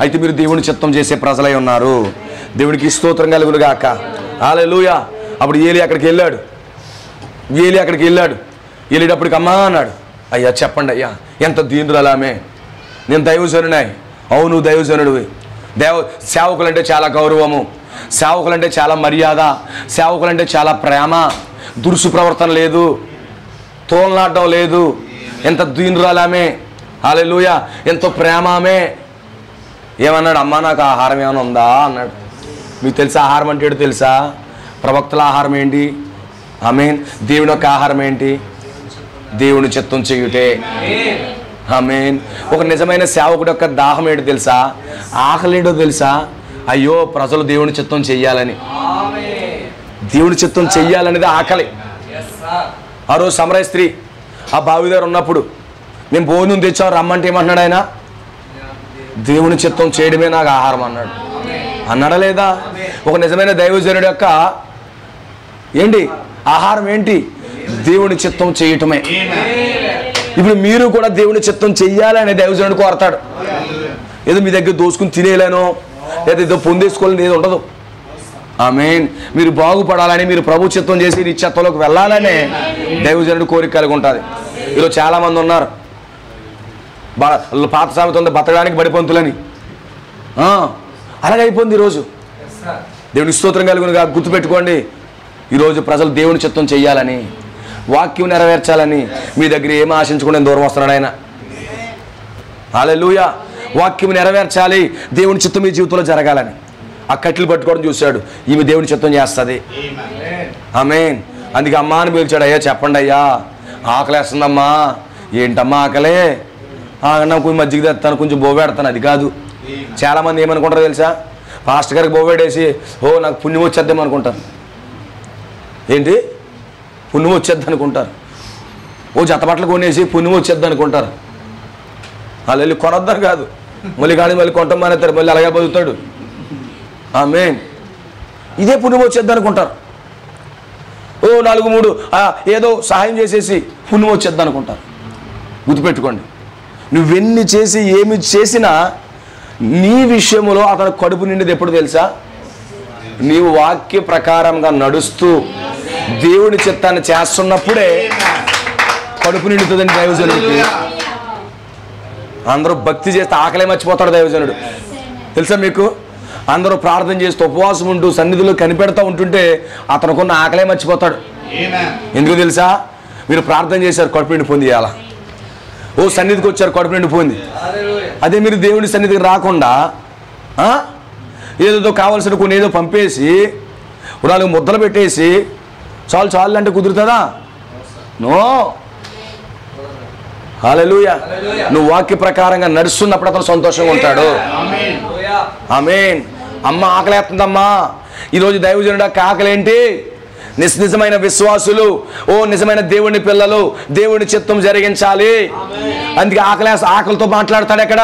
అయితే మీరు దేవుని చిత్తం చేసే ప్రజలై ఉన్నారు. దేవునికి స్తోత్రం కలుగును గాక. హల్లెలూయా. అప్పుడు ఏలి అక్కడికి వెళ్ళాడు. వెళ్ళేటప్పటికి అమ్మా అన్నాడు. అయ్యా చెప్పండి అయ్యా, ఎంత దీనురాలామే. నేను దైవజనునాయి. అవును దైవజనుడివి. సేవకులంటే చాలా గౌరవము, సేవకులంటే చాలా మర్యాద, సేవకులంటే చాలా ప్రేమ, దురుసు ప్రవర్తన లేదు, తోలనాడడం లేదు. ఎంత దీనురాలామే. హల్లెలూయా. ఎంతో ప్రేమామే. ఏమన్నాడు? అమ్మా నాకు ఆహారం ఏమైనా ఉందా అన్నాడు. మీకు తెలుసా ఆహారం అంటే ఏంటో తెలుసా? ప్రవక్తల ఆహారం ఏంటి? ఆమేన్. దేవుని యొక్క ఆహారం ఏంటి? దేవుని చిత్తం చేయుటే. ఆమేన్. ఒక నిజమైన సేవకుడు యొక్క దాహం ఏంటో తెలుసా? ఆకలి ఏంటో తెలుసా? అయ్యో ప్రజలు దేవుని చిత్తం చెయ్యాలని. దేవుని చిత్తం చెయ్యాలనేది ఆకలి. ఆ రోజు సమరయ స్త్రీ ఆ బావి దగ్గర ఉన్నప్పుడు మేము భోజనం తెచ్చాం రమ్మంటే ఏమంటున్నాడు ఆయన? దేవుని చిత్తం చేయడమే నాకు ఆహారం అన్నాడు. అన్నాడా లేదా? ఒక నిజమైన దైవజనుడి యొక్క ఏంటి ఆహారం ఏంటి? దేవుని చిత్తం చేయటమే. ఇప్పుడు మీరు కూడా దేవుని చిత్తం చెయ్యాలి అనే దైవజనుడు కోరతాడు. ఏదో మీ దగ్గర దోసుకుని తినేలేనో లేదా ఏదో పొందేసుకోవాలని ఏదో ఉండదు. ఆమేన్. మీరు బాగుపడాలని, మీరు ప్రభు చిత్తం చేసి నిత్యత్వంలోకి వెళ్ళాలనే దైవజనుడు కోరిక కలిగి ఉంటుంది. ఈరోజు చాలామంది ఉన్నారు పాత సామెత ఉంది, బతకడానికి బడిపంతులని. అలాగే అయిపోయింది ఈరోజు. దేవుని స్తోత్రం కలుగునుగా. గుర్తుపెట్టుకోండి, ఈరోజు ప్రజలు దేవుని చిత్తం చెయ్యాలని, వాక్యం నెరవేర్చాలని మీ దగ్గర ఏమి ఆశించకుండా దూరం వస్తున్నాడు ఆయన. హల్లెలూయా. వాక్యం నెరవేర్చాలి, దేవుని చిత్తం మీ జీవితంలో జరగాలని ఆ కట్టెలు పట్టుకోవడం చూశాడు. ఈమె దేవుని చిత్తం చేస్తుంది. ఆమేన్. అందుకే అమ్మా అని పిలిచాడు. అయ్యా చెప్పండి అయ్యా, ఆకలేస్తుందమ్మా. ఏంటమ్మా ఆకలే? నాకు కొంచెం మజ్జిగ తెస్తాను, కొంచెం బోవేడతాను. అది కాదు. చాలామంది ఏమనుకుంటారో తెలుసా? పాస్టర్ గారికి బోవేడేసి నాకు పుణ్యం వచ్చేద్దాం అనుకుంటారు. ఏంటి పుణ్యం వచ్చేద్ది అనుకుంటారు. జత బట్టలు కొనేసి పుణ్యం వచ్చేద్ది అనుకుంటారు. వాళ్ళు వెళ్ళి కొనొద్దని కాదు, మళ్ళీ కానీ మళ్ళీ కొంటాం మానేస్తారు, మళ్ళీ అలాగే బతుకుతాడు. ఆమేన్. ఇదే పుణ్యం వచ్చేద్ది అనుకుంటారు. 4-3 ఏదో సహాయం చేసేసి పుణ్యం వచ్చేద్ది అనుకుంటారు. గుర్తుపెట్టుకోండి, నువ్వెన్ని చేసి ఏమి చేసినా నీ విషయంలో అతను కడుపు నిండిది ఎప్పుడు తెలుసా? నీవు వాక్య ప్రకారంగా నడుస్తూ దేవుని చిత్తాన్ని చేస్తున్నప్పుడే కడుపు నిండుతుందని దైవజనుడికి. అందరూ భక్తి చేస్తే ఆకలే మర్చిపోతాడు దైవజనుడు. తెలుసా మీకు? అందరూ ప్రార్థన చేస్తూ ఉపవాసం ఉంటూ సన్నిధిలో కనిపెడతా ఉంటుంటే అతనుకున్న ఆకలే మర్చిపోతాడు. ఎందుకు తెలుసా? మీరు ప్రార్థన చేశారు, కడుపు నిండి పొంది ఇవ్వాలా. సన్నిధికి వచ్చారు, కడుపు నిండి పోయింది. అదే మీరు దేవుని సన్నిధికి రాకుండా ఏదో కావాల్సిన కొన్ని ఏదో పంపేసి 4 ముద్దలు పెట్టేసి చాలు అంటే కుదురుతుందా? నో. హల్లెలూయా. నువ్వు వాక్య ప్రకారంగా నడుస్తున్నప్పుడు అతను సంతోషంగా ఉంటాడు. ఆమేన్. అమ్మ ఆకలేస్తుందమ్మా. ఈరోజు దైవజనుడు ఆకలేంటి? నిజమైన విశ్వాసులు, నిజమైన దేవుని పిల్లలు దేవుని చిత్తం జరిగించాలి. అందుకే ఆకలితో మాట్లాడతాడు. ఎక్కడ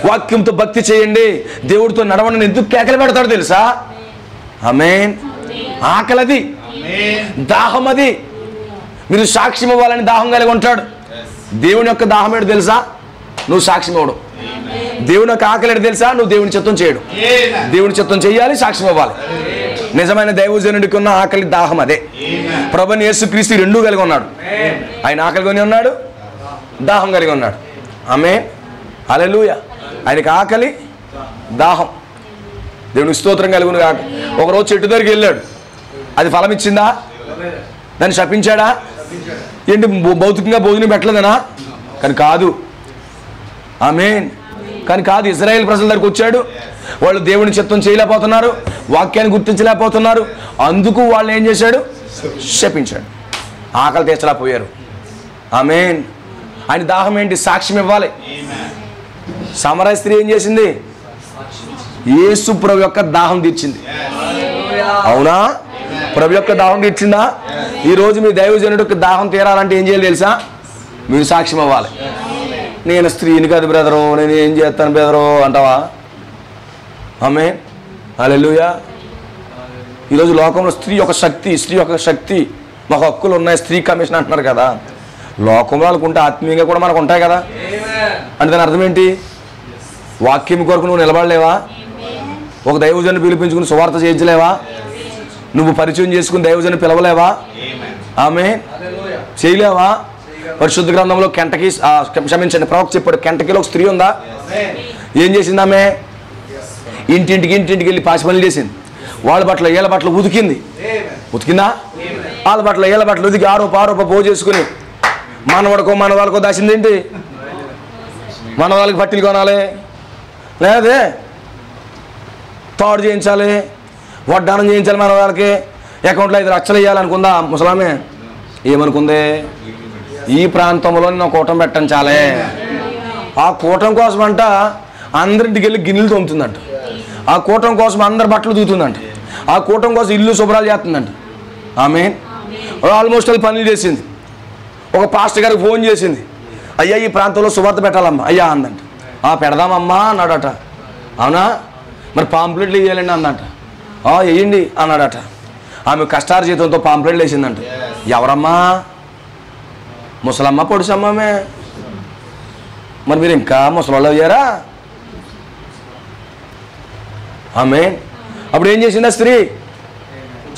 వాక్యంతో భక్తి చేయండి, దేవుడితో నడవని ఎందుకు కేకలు పెడతాడు తెలుసా? ఆమేన్. ఆకలది, దాహం అది. మీరు సాక్ష్యం ఇవ్వాలని దాహం కలిగి ఉంటాడు. దేవుని యొక్క దాహం ఏంటో తెలుసా? నువ్వు సాక్ష్యం ఇవ్వడం. దేవుని యొక్క ఆకలి ఏంటో తెలుసా? నువ్వు దేవుని చిత్తం చేయడం. దేవుని చిత్తం చేయాలి, సాక్ష్యం ఇవ్వాలి. నిజమైన దైవజనుడికి ఉన్న ఆకలి దాహం అదే. ప్రభువైన యేసుక్రీస్తు 2 కలిగి ఉన్నాడు. ఆయన ఆకలి కొని ఉన్నాడు, దాహం కలిగి ఉన్నాడు. ఆమేన్. హల్లెలూయా. ఆయనకి ఆకలి దాహం. దేవునికి స్తోత్రం కలుగును గాక. ఒకరోజు చెట్టు దగ్గరికి వెళ్ళాడు. అది ఫలం ఇచ్చిందా? దాన్ని శపించాడా? ఏంటి భౌతికంగా భోజనం పెట్టలేదనా? కానీ కాదు. ఆమేన్. కానీ కాదు. ఇశ్రాయేల్ ప్రజల దగ్గరికి వచ్చాడు. వాళ్ళు దేవుని చిత్తం చేయలేకపోతున్నారు, వాక్యాన్ని గుర్తించలేకపోతున్నారు. అందుకు వాళ్ళు ఏం చేశాడు? శపించాడు. ఆకలి తీర్చలేకపోయారు. ఆమేన్. ఆయన దాహం ఏంటి? సాక్ష్యం ఇవ్వాలి. సమరయ స్త్రీ ఏం చేసింది? యేసు ప్రభు యొక్క దాహం తీర్చింది. అవునా? ప్రభు యొక్క దాహం తీర్చిందా? ఈరోజు మీ దైవజనుడికి దాహం తీరాలంటే ఏం చేయాలి తెలుసా? మీరు సాక్ష్యం ఇవ్వాలి. నేను స్త్రీని కాదు బ్రదరు, నేను ఏం చేస్తాను బ్రదరు అంటావా? ఆమేన్. హల్లెలూయా. ఈరోజు లోకంలో స్త్రీ యొక్క శక్తి, మాకు హక్కులు ఉన్నాయి, స్త్రీ కమిషన్ అంటున్నారు కదా. లోకంలో వాళ్ళకుంటే ఆత్మీయంగా కూడా మనకు ఉంటాయి కదా. అంటే దాని అర్థం ఏంటి? వాక్యం కొరకు నువ్వు నిలబడలేవా? ఒక దైవజన్ని పిలిపించుకుని సువార్త చేయించలేవా? నువ్వు పరిచయం చేసుకుని దైవజన్ని పిలవలేవా? ఆమేన్. చేయలేవా? పరిశుద్ధ గ్రంథంలో ప్రవక్త చెప్పాడు, కెంటకీలో ఒక స్త్రీ ఉందా? ఏం చేసింది ఆమె? ఇంటింటికి వెళ్ళి పాసి పనులు చేసింది. వాళ్ళ బట్టలు ఏళ్ళ బట్టలు ఉతికిందా? వాళ్ళ బట్టలు ఏళ్ళ బట్టలు ఉతికి ఆరోప పో చేసుకుని మనవాళ్ళకో దాచింది. ఏంటి? మన వాళ్ళకి పట్టీలు కొనాలి, లేదే తాడు చేయించాలి, వడ్డానం చేయించాలి, మన వాళ్ళకి అకౌంట్లో 5 లక్షలు వేయాలనుకుందా ముసలామే? ఏమనుకుంది? ఈ ప్రాంతంలో నేను కూటం పెట్టించాలే. ఆ కూటం కోసం అంట అందరింటికి వెళ్ళి గిన్నెలు తోముతుందంట. ఆ కూటం కోసం అందరి బట్టలు దూతుందంట. ఆ కూటం కోసం ఇల్లు శుభ్రాలు చేస్తుందంట. ఆమేన్. ఆల్మోస్ట్ వాళ్ళు పనులు చేసింది. ఒక పాస్టర్ గారికి ఫోన్ చేసింది, అయ్యా ఈ ప్రాంతంలో సువార్త పెట్టాలమ్మా. అయ్యా అందంట. పెడదామమ్మా అన్నాడట. అవునా, మరి పాంప్లెట్లు వేయాలండి అందంట. వేయండి అన్నాడట. ఆమె కష్టార్జితంతో పాంప్లెట్లు వేసిందంట. ఎవరమ్మా? ముసలమ్మ పొడుసమ్మే. మరి మీరు ఇంకా ముసలోళ్ళు అయ్యారా? ఆమె అప్పుడు ఏం చేసింది ఆ స్త్రీ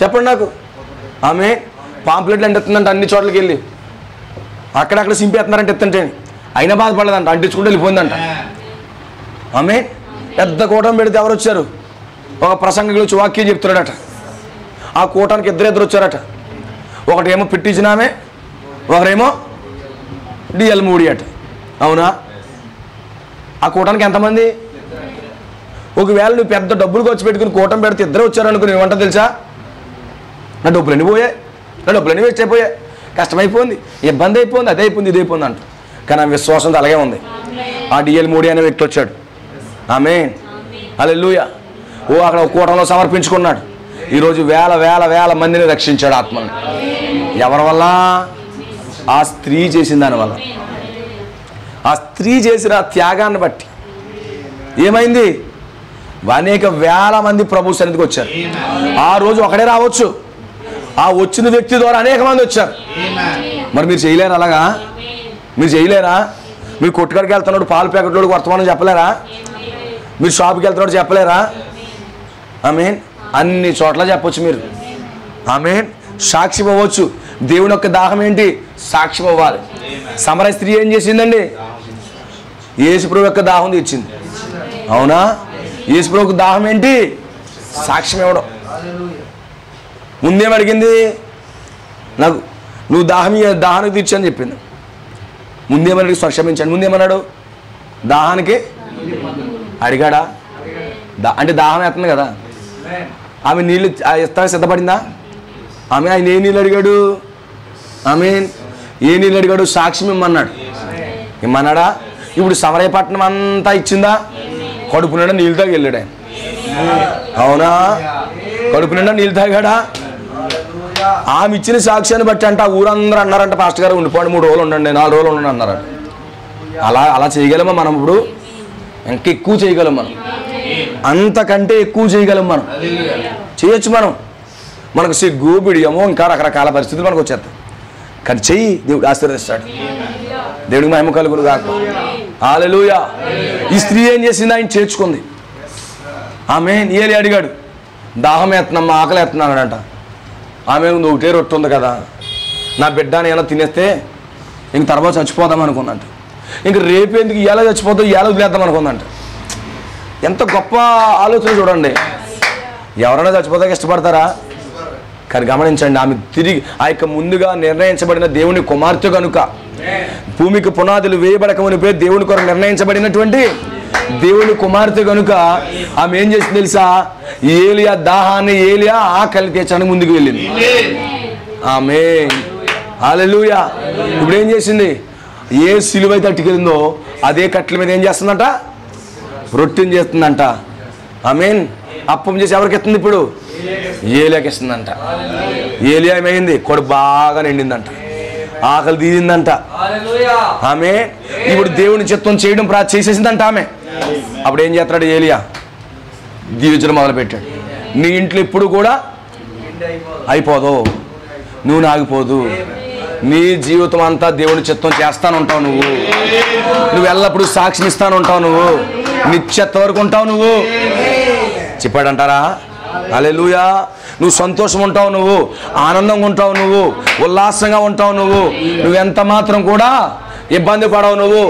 చెప్పండి నాకు? ఆమె పాంప్లెట్లు అంటిస్తుందంట అన్ని చోట్లకి వెళ్ళి, అక్కడక్కడ సింపేస్తున్నారంటే ఎత్తంటే, అయినా బాధపడలేదంట, అంటించుకుంటూ వెళ్ళిపోయిందంట. ఆమె పెద్ద కూటమి పెడితే ఎవరు వచ్చారు? ఒక ప్రసంగికులు వచ్చి వాక్యం చెప్తున్నాడట. ఆ కూటానికి ఇద్దరు వచ్చారట. ఒకటేమో పెట్టించిన ఆమె, ఒకరేమో డిఎల్ మూడి అట. అవునా? ఆ కూటానికి ఎంతమంది? ఒకవేళ నువ్వు పెద్ద డబ్బులు ఖర్చు పెట్టుకుని కూటమి పెడితే ఇద్దరు వచ్చారనుకుని ఏమంటా తెలుసా? నా డబ్బులన్నీ పోయాయి, నా డబ్బులన్నీ వేస్ట్ అయిపోయాయి, కష్టమైపోయింది, ఇబ్బంది అయిపోయింది, అదే అయిపోయింది, ఇది అయిపోయింది అంట. కానీ ఆమె విశ్వాసంతో అలాగే ఉంది. ఆ డిఎల్ మూడి అనే వ్యక్తి వచ్చాడు. ఆమేన్, హల్లెలూయా. అక్కడ ఒక కూటంలో సమర్పించుకున్నాడు. ఈరోజు వేల వేల వేల మందిని రక్షించాడు ఆత్మని. ఎవరి వల్ల? ఆ స్త్రీ చేసిన దానివల్ల. ఆ స్త్రీ చేసిన త్యాగాన్ని బట్టి ఏమైంది? అనేక వేల మంది ప్రభు సన్నిధికి వచ్చారు. ఆ రోజు ఒకడే రావచ్చు, ఆ వచ్చిన వ్యక్తి ద్వారా అనేక మంది వచ్చారు. మరి మీరు చేయలేరా? అలాగా మీరు చేయలేరా? మీరు కొట్టుకాడికి వెళ్తున్నాడు, పాలు ప్యాకెట్లోకి వర్తమానం చెప్పలేరా? మీరు షాప్కి వెళ్తున్నాడు చెప్పలేరా? ఆమేన్. అన్ని చోట్ల చెప్పొచ్చు మీరు. ఆమేన్. సాక్ష్యం అవ్వచ్చు. దేవుని యొక్క దాహం ఏంటి? సాక్ష్యం అవ్వాలి. సమరయ స్త్రీ ఏం చేసిందండి? యేసుప్రభు యొక్క దాహం తీర్చింది. అవునా? యేసుప్రభుకు దాహం ఏంటి? సాక్ష్యం ఇవ్వడం. ముందేం అడిగింది? నాకు నువ్వు దాహానికి తీర్చని చెప్పింది. ముందేమని క్షమించాడు. ముందేమన్నాడు? దాహానికి అడిగాడా? అంటే దాహం ఎత్తుంది కదా. ఆమె నీళ్ళు ఇస్తానికి సిద్ధపడిందా? ఆమె ఆయన ఏ నీళ్ళు అడిగాడు? ఆమె ఏ నీళ్ళు అడిగాడు? సాక్ష్యం ఇమ్మన్నాడు. ఇమ్మన్నాడా? ఇప్పుడు సమరయపట్నం అంతా ఇచ్చిందా? కడుపు నిండా నీళ్ళు తాగి వెళ్ళాడు ఆయన. అవునా? కడుపు నిండా నీళ్ళు తాగాడా? ఆమె ఇచ్చిన సాక్ష్యాన్ని బట్టి అంటే ఆ ఊరందరూ అన్నారంట, పాస్టర్ గారు ఉండిపోండి, 3 రోజులు ఉండండి, 4 రోజులు ఉండండి అన్నారంట. అలా చేయగలమా మనం? ఇప్పుడు ఇంకా ఎక్కువ చేయగలం మనం, అంతకంటే ఎక్కువ చేయగలం మనం, చేయొచ్చు మనం. మనకు సిగ్గు బిడియమో ఇంకా రకరకాల పరిస్థితులు మనకు వచ్చేస్తాయి. కానీ చెయ్యి, దేవుడు ఆశీర్వదిస్తాడు. దేవుడికి మహిమ కలుగును గాక. హల్లెలూయా. ఈ స్త్రీ ఏం చేసింది? ఆయన చేర్చుకుంది. ఆమె ఏలి అడిగాడు, దాహం ఎత్తున్నామ్మా, ఆకలి ఎత్తున్నాడంట. ఆమె ఒకటే రొట్టె ఉంది కదా, నా బిడ్డని ఏమైనా తినేస్తే ఇంక తర్వాత చచ్చిపోదాం అనుకుందంట. ఇంక రేపు ఎందుకు ఎలా చచ్చిపోతావు, ఎలా వదిలేద్దాం అనుకుందంట. ఎంత గొప్ప ఆలోచన చూడండి. ఎవరైనా చచ్చిపోతాక ఇష్టపడతారా? కానీ గమనించండి, ఆమె తిరిగి ఆ యొక్క ముందుగా నిర్ణయించబడిన దేవుని కుమార్తె కనుక, భూమికి పునాదులు వేయబడక మునిపే దేవుని కొరకు నిర్ణయించబడినటువంటి దేవుని కుమార్తె కనుక ఆమె ఏం చేసింది తెలుసా? ఏలియా దాహాన్ని, ఏలియా ఆకలి తీర్చడానికి ముందుకు వెళ్ళింది. ఆమేన్, హల్లెలూయా. ఇప్పుడు ఏం చేసింది? ఏ సిలువ అయితే అట్టుకెళ్ళిందో అదే కట్టెల మీద ఏం చేస్తుందంట? రొట్టెని చేస్తుందంట. ఆమేన్. అప్పం చేసి ఎవరికి ఇస్తుంది? ఇప్పుడు ఏలియాకి ఇస్తుందంట. ఏలియా ఏమైంది? కొడుకు బాగా నిండిందంట, ఆకలి తీరిందంట. ఆమె ఇప్పుడు దేవుని చిత్తం చేయడం చేసేసిందంట ఆమె. అప్పుడు ఏం చేస్తాడు ఏలియా? దీవించడం మొదలుపెట్టాడు. నీ ఇంట్లో ఇప్పుడు కూడా అయిపోదు, నువ్వు ఆగిపోదు, నీ జీవితం అంతా దేవుని చిత్తం చేస్తానుంటావు. నువ్వు ఎల్లప్పుడూ సాక్ష్యం ఇస్తానుంటావు, నువ్వు నిత్యత్వ వరకు ఉంటావు. నువ్వు చెప్పాడంటారా? హల్లెలూయా. నువ్వు సంతోషం ఉంటావు, నువ్వు ఆనందంగా ఉంటావు, నువ్వు ఉల్లాసంగా ఉంటావు, నువ్వు ఎంత మాత్రం కూడా ఇబ్బంది పడవు. నువ్వు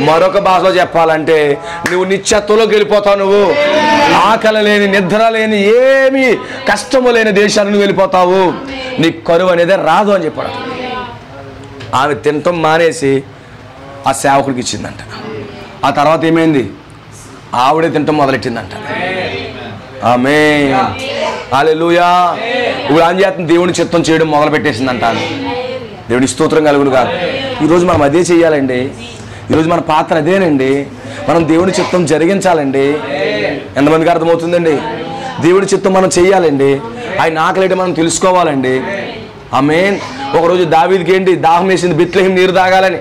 మరొక భాషలో చెప్పాలంటే నువ్వు నిత్యత్వంలోకి వెళ్ళిపోతావు. నువ్వు ఆకలి లేని, నిద్ర లేని, ఏమీ కష్టము లేని దేశాన్ని నువ్వు వెళ్ళిపోతావు. నీకు కరువు అనేది రాదు అని చెప్పాడు. ఆమె తినటం మానేసి ఆ సేవకుడికి ఇచ్చిందంట. ఆ తర్వాత ఏమైంది? ఆవిడే తినటం మొదలెట్టిందంట. ఆమేన్, హల్లెలూయా. ఇప్పుడు ఏం చేస్తుంది? దేవుని చిత్తం చేయడం మొదలు పెట్టేసిందంట. దేవుని స్తోత్రం కలుగును కాదు. ఈరోజు మనం అదే చేయాలండి. ఈరోజు మన పాత్ర అదేనండి. మనం దేవుని చిత్తం జరిగించాలండి. ఎంతమందికి అర్థమవుతుందండి? దేవుడి చిత్తం మనం చేయాలండి. ఆయన ఆకలేంటి మనం తెలుసుకోవాలండి. ఆమేన్. ఒకరోజు దావీదుకి ఏంటి దాహం వేసింది, బెత్లెహేం నీరు తాగాలని.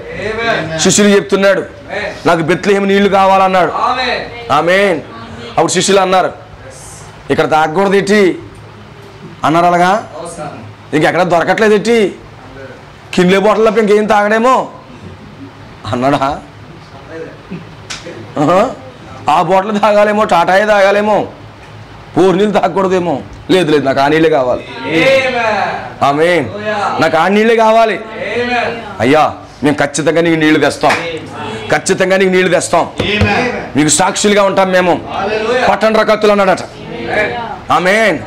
శిష్యులు చెప్తున్నాడు, నాకు బెత్లెహేం నీళ్లు కావాలన్నాడు. ఆమేన్. అప్పుడు శిష్యులు అన్నారు, ఇక్కడ తాగకూడదు ఎట్టి అన్నారు. అలాగా ఇంకెక్కడ దొరకట్లేదు ఎట్టి, కిన్లే బాటిల్ తప్ప ఇంకేం తాగడేమో అన్నాడా? ఆ బాటిల్ తాగాలేమో, టాటాయే తాగాలేమో, పూర్ నీళ్ళు తాగకూడదేమో. లేదు లేదు, నాకు ఆ నీళ్ళే కావాలి. ఆమేన్. నాకు ఆ నీళ్ళే కావాలి. అయ్యా మేము ఖచ్చితంగా నీకు నీళ్లు తెస్తాం, ఖచ్చితంగా నీకు నీళ్లు తెస్తాం, మీకు సాక్షులుగా ఉంటాం మేము. పట్టణ కత్తులు అన్నాడట. ఆమేన్.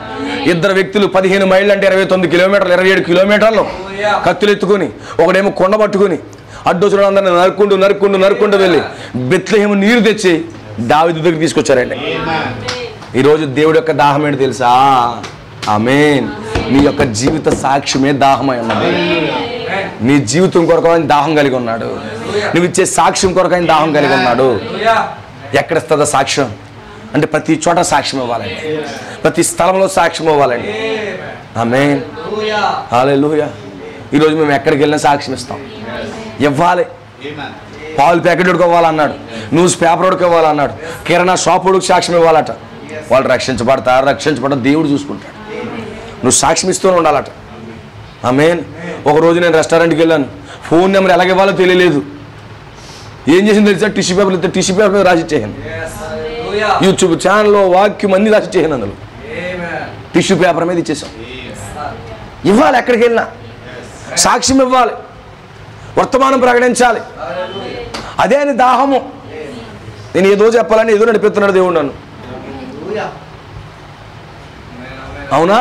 ఇద్దరు వ్యక్తులు 15 మైళ్ళు అంటే 29 కిలోమీటర్లు, 27 కిలోమీటర్లు కత్తులు ఎత్తుకుని, ఒకడేమో కొండ పట్టుకుని అడ్డొచ్చిన అందరిని నరుక్కుంటూ వెళ్ళి బెత్లెహేము నీరు తెచ్చి దావీదు దగ్గరికి తీసుకొచ్చారండి. ఈరోజు దేవుడి యొక్క దాహం ఏంటి తెలుసా? ఆమేన్. నీ యొక్క జీవిత సాక్ష్యమే దాహమై ఉన్నది. నీ జీవితం కొరకు ఆయన దాహం కలిగి ఉన్నాడు. నువ్వు ఇచ్చే సాక్ష్యం కొరకు ఆయన దాహం కలిగి ఉన్నాడు. ఎక్కడిస్తుందో సాక్ష్యం అంటే ప్రతి చోట సాక్ష్యం ఇవ్వాలండి, ప్రతి స్థలంలో సాక్ష్యం ఇవ్వాలండి. ఆమేన్. హల్లెలూయా. ఈరోజు మేము ఎక్కడికి వెళ్ళినా సాక్ష్యం ఇస్తాం, ఇవ్వాలి. పాలు ప్యాకెట్ ఉడుకోవాలన్నాడు, న్యూస్ పేపర్ ఉడుకోవాలన్నాడు, కిరాణా షాప్ ఉడికి సాక్ష్యం ఇవ్వాలట. వాళ్ళు రక్షించబడతారు, దేవుడు చూసుకుంటాడు. నువ్వు సాక్ష్యం ఇస్తూనే ఉండాలట. ఆమేన్. ఒకరోజు నేను రెస్టారెంట్కి వెళ్ళాను, ఫోన్ నెంబర్ ఎలాగ ఇవ్వాలో తెలియలేదు. ఏం చేసింది తెలుసా? టిష్యూ పేపర్ మీద రాసి ఇచ్చేసాను. యూట్యూబ్ ఛానల్లో వాక్యం అన్ని రాసి ఇచ్చేసాను, అందులో టిష్యూ పేపర్ మీద ఇచ్చేసాం. ఇవ్వాలి, ఎక్కడికి వెళ్ళినా సాక్ష్యం ఇవ్వాలి, వర్తమానం ప్రకటించాలి. అదే అని దాహము. నేను ఏదో చెప్పాలని ఏదో నడిపిస్తున్నాడు దేవుడు నన్ను. అవునా?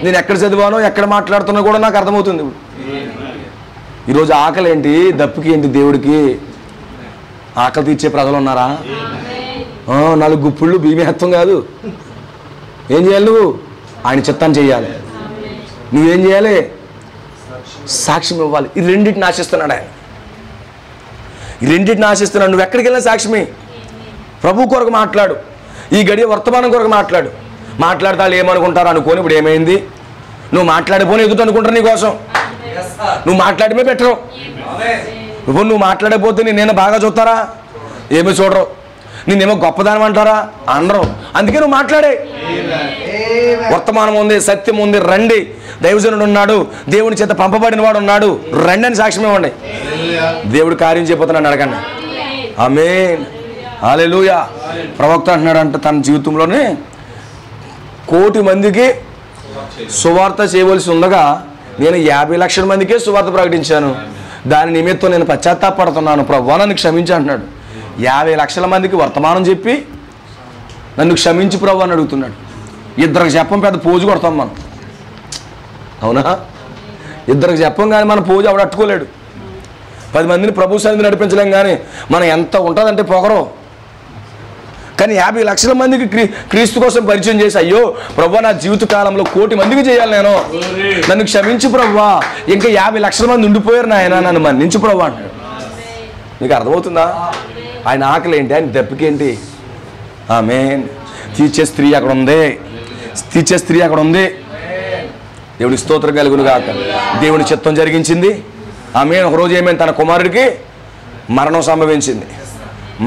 నేను ఎక్కడ చదివానో ఎక్కడ మాట్లాడుతున్నా కూడా నాకు అర్థమవుతుంది. ఈరోజు ఆకలి ఏంటి, దప్పికి ఏంటి? దేవుడికి ఆకలి తీర్చే ప్రజలు ఉన్నారా? 4 గుప్పుళ్ళు భీమేత్వం కాదు. ఏం చేయాలి? నువ్వు ఆయన చిత్తాన్ని చేయాలి. నువ్వేం చేయాలి? సాక్ష్యం ఇవ్వాలి. ఈ రెండింటిని ఆశిస్తున్నాడు ఆయన. ఈ రెండింటిని ఆశిస్తున్నాడు. నువ్వు ఎక్కడికి వెళ్ళినా సాక్ష్యమే. ప్రభు కొరకు మాట్లాడు, ఈ గడియ వర్తమానం కొరకు మాట్లాడు. మాట్లాడతా ఏమనుకుంటారు అనుకోని ఇప్పుడు ఏమైంది? నువ్వు మాట్లాడిపోని ఎదుట అనుకుంటారు నీ కోసం. నువ్వు మాట్లాడమే బెటరు. నువ్వు మాట్లాడకపోతే నేనేమో బాగా చూస్తారా? ఏమీ చూడరు. నేనేమో గొప్పదానం అంటారా? అనరు. అందుకే నువ్వు మాట్లాడే. వర్తమానం ఉంది, సత్యం ఉంది, రండి. దైవజనుడు ఉన్నాడు, దేవుని చేత పంపబడిన వాడు ఉన్నాడు, రండి అని సాక్ష్యం ఇవ్వండి. దేవుడు కార్యం చేయబోతున్నాడు, అడగండి. ఆమేన్. హల్లెలూయా. ప్రవక్త అంటున్నాడు అంటే తన జీవితంలోనే 1 కోటి మందికి సువార్త చేయవలసి ఉండగా నేను 50 లక్షల మందికే సువార్త ప్రకటించాను. దాని నిమిత్తం నేను పశ్చాత్తాపడుతున్నాను, ప్రభువా నన్ను క్షమించి అంటున్నాడు. 50 లక్షల మందికి వర్తమానం చెప్పి నన్ను క్షమించి ప్రభు అని అడుగుతున్నాడు. ఇద్దరికి చెప్పం పెద్ద పోజు కొడతాం మనం. అవునా? ఇద్దరికి చెప్పం కానీ మన పోజు ఆవిడ అట్టుకోలేడు. 10 మందిని ప్రభు సన్నిధి నడిపించలేం కానీ మనం ఎంత ఉంటుందంటే పొగరు. కానీ 50 లక్షల మందికి క్రీస్తు కోసం పరిచయం చేసి, అయ్యో ప్రభు నా జీవిత కాలంలో 1 కోటి మందికి చేయాలి, నేను నన్ను క్షమించు ప్రభువా, ఇంకా 50 లక్షల మంది ఉండిపోయారు నాయన, నన్ను మన్నించు ప్రభు అంటాడు. నీకు అర్థమవుతుందా? ఆయన ఆకలి ఏంటి, ఆయన దెబ్బకేంటి? ఆమేన్. తీర్చే స్త్రీ అక్కడ ఉంది. దేవుడి స్తోత్రం కలుగును గాక. దేవుని చిత్తం జరిగించింది. ఆమేన్. ఒకరోజు ఏమైంది? తన కుమారుడికి మరణం సంభవించింది.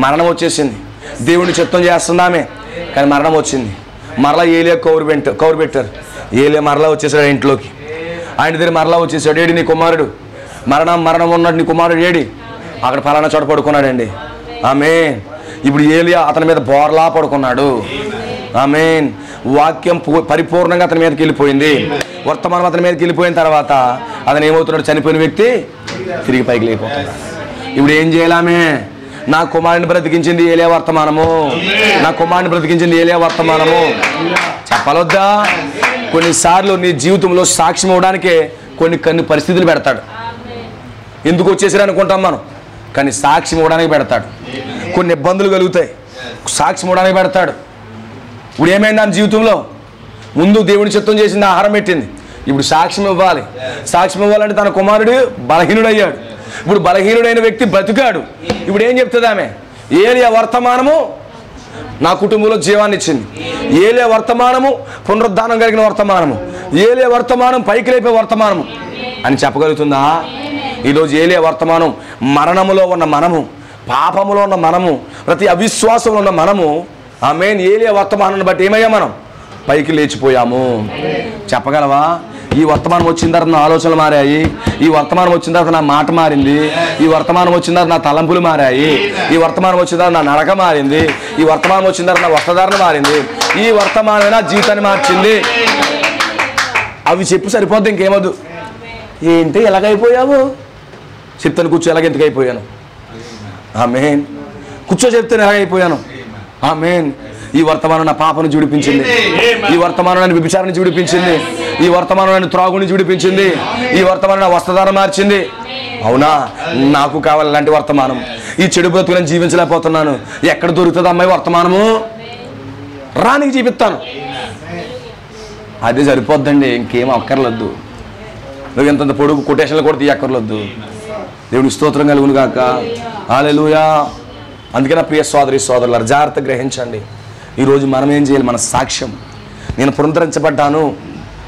మరణం వచ్చేసింది. దేవుని చిత్తం చేస్తున్నామే కానీ మరణం వచ్చింది. మరలా ఏలియా కౌరు పెట్టారు. ఏలియా మరలా వచ్చేసాడు ఇంట్లోకి. ఆయన దగ్గర మరలా వచ్చేసాడు. ఏడి నీ కుమారుడు? మరణం ఉన్నాడు, నీ కుమారుడు ఏడి? అక్కడ ఫలానా చోట పడుకున్నాడండి. ఆమేన్. ఇప్పుడు ఏలియా అతని మీద బోర్లా పడుకున్నాడు. ఆమేన్. వాక్యం పరిపూర్ణంగా అతని మీదకి వెళ్ళిపోయింది. వర్తమానం అతని మీదకి వెళ్ళిపోయిన తర్వాత అతను ఏమవుతున్నాడు? చనిపోయిన వ్యక్తి తిరిగి పైకి లేకపోతున్నాడు. ఇప్పుడు ఏం చేయాలామే? నా కుమారుని బ్రతికించింది ఏలియా వర్తమానము. చెప్పాలొద్దా? కొన్నిసార్లు నీ జీవితంలో సాక్ష్యం ఇవ్వడానికే కొన్ని పరిస్థితులు పెడతాడు. ఎందుకు వచ్చేసారు అనుకుంటాం మనం, కానీ సాక్ష్యం ఇవ్వడానికి పెడతాడు. కొన్ని ఇబ్బందులు కలుగుతాయి, సాక్ష్యం ఇవ్వడానికి పెడతాడు. ఇప్పుడు ఏమైంది? నా జీవితంలో ముందు దేవుని చిత్తం చేసింది, ఆహారం పెట్టింది. ఇప్పుడు సాక్ష్యం ఇవ్వాలి. సాక్ష్యం ఇవ్వాలంటే తన కుమారుడు బలహీనుడయ్యాడు. ఇప్పుడు బలహీనుడైన వ్యక్తి బ్రతికాడు. ఇప్పుడు ఏం చెప్తుంది ఆమె? ఏలియా వర్తమానము నా కుటుంబంలో జీవాన్ని ఇచ్చింది. ఏలియా వర్తమానము పునరుద్ధానం కలిగిన వర్తమానము. ఏలియా వర్తమానం పైకి లేపే వర్తమానము. అని చెప్పగలుగుతుందా? ఈరోజు ఏలియా వర్తమానం మరణములో ఉన్న మనము, పాపములో ఉన్న మనము, ప్రతి అవిశ్వాసంలో ఉన్న మనము ఆమేన్ ఏలియా వర్తమానాన్ని బట్టి ఏమయ్యా మనం పైకి లేచిపోయాము. చెప్పగలవా? ఈ వర్తమానం వచ్చిన తర్వాత నా ఆలోచనలు మారాయి, ఈ వర్తమానం వచ్చిన తర్వాత నా మాట మారింది, ఈ వర్తమానం వచ్చిన తర్వాత నా తలంపులు మారాయి, ఈ వర్తమానం వచ్చిన తర్వాత నా నడక మారింది, ఈ వర్తమానం వచ్చిన తర్వాత నా వస్త్రధారణ మారింది, ఈ వర్తమానమే నా జీవితాన్ని మార్చింది. అవి చెప్పు సరిపోద్ది, ఇంకేమద్దు. ఏంటి ఎలాగైపోయావు చెప్తాను, కూర్చో ఎలాగెందుకు అయిపోయాను ఆమేన్, కూర్చో చెప్తాను ఎలాగైపోయాను ఆమేన్. ఈ వర్తమానం నా పాపను జుడిపించింది, ఈ వర్తమానం నన్ను విభిచారాన్ని జుడిపించింది, ఈ వర్తమానం నన్ను త్రాగుని జుడిపించింది, ఈ వర్తమానం నా వస్త్రధారణ మార్చింది. అవునా? నాకు కావాలి అలాంటి వర్తమానం. ఈ చెడు బ్రతుకులను జీవించలేకపోతున్నాను. ఎక్కడ దొరుకుతుంది అమ్మాయి వర్తమానము? రా నీకు చూపిస్తాను. అదే సరిపోద్దండి, ఇంకేం అక్కర్లేదు. నువ్వు ఎంతంత పొడుగు కొటేషన్లు కూడా తీయక్కర్లేదు. దేవుడికి స్తోత్రం కలుగును గాక. హల్లెలూయా. అందుకే నా ప్రియ సోదరి సోదరులారా జాగ్రత్త గ్రహించండి. ఈరోజు మనం ఏం చేయాలి? మన సాక్ష్యం. నేను పునరుద్ధరించబడ్డాను,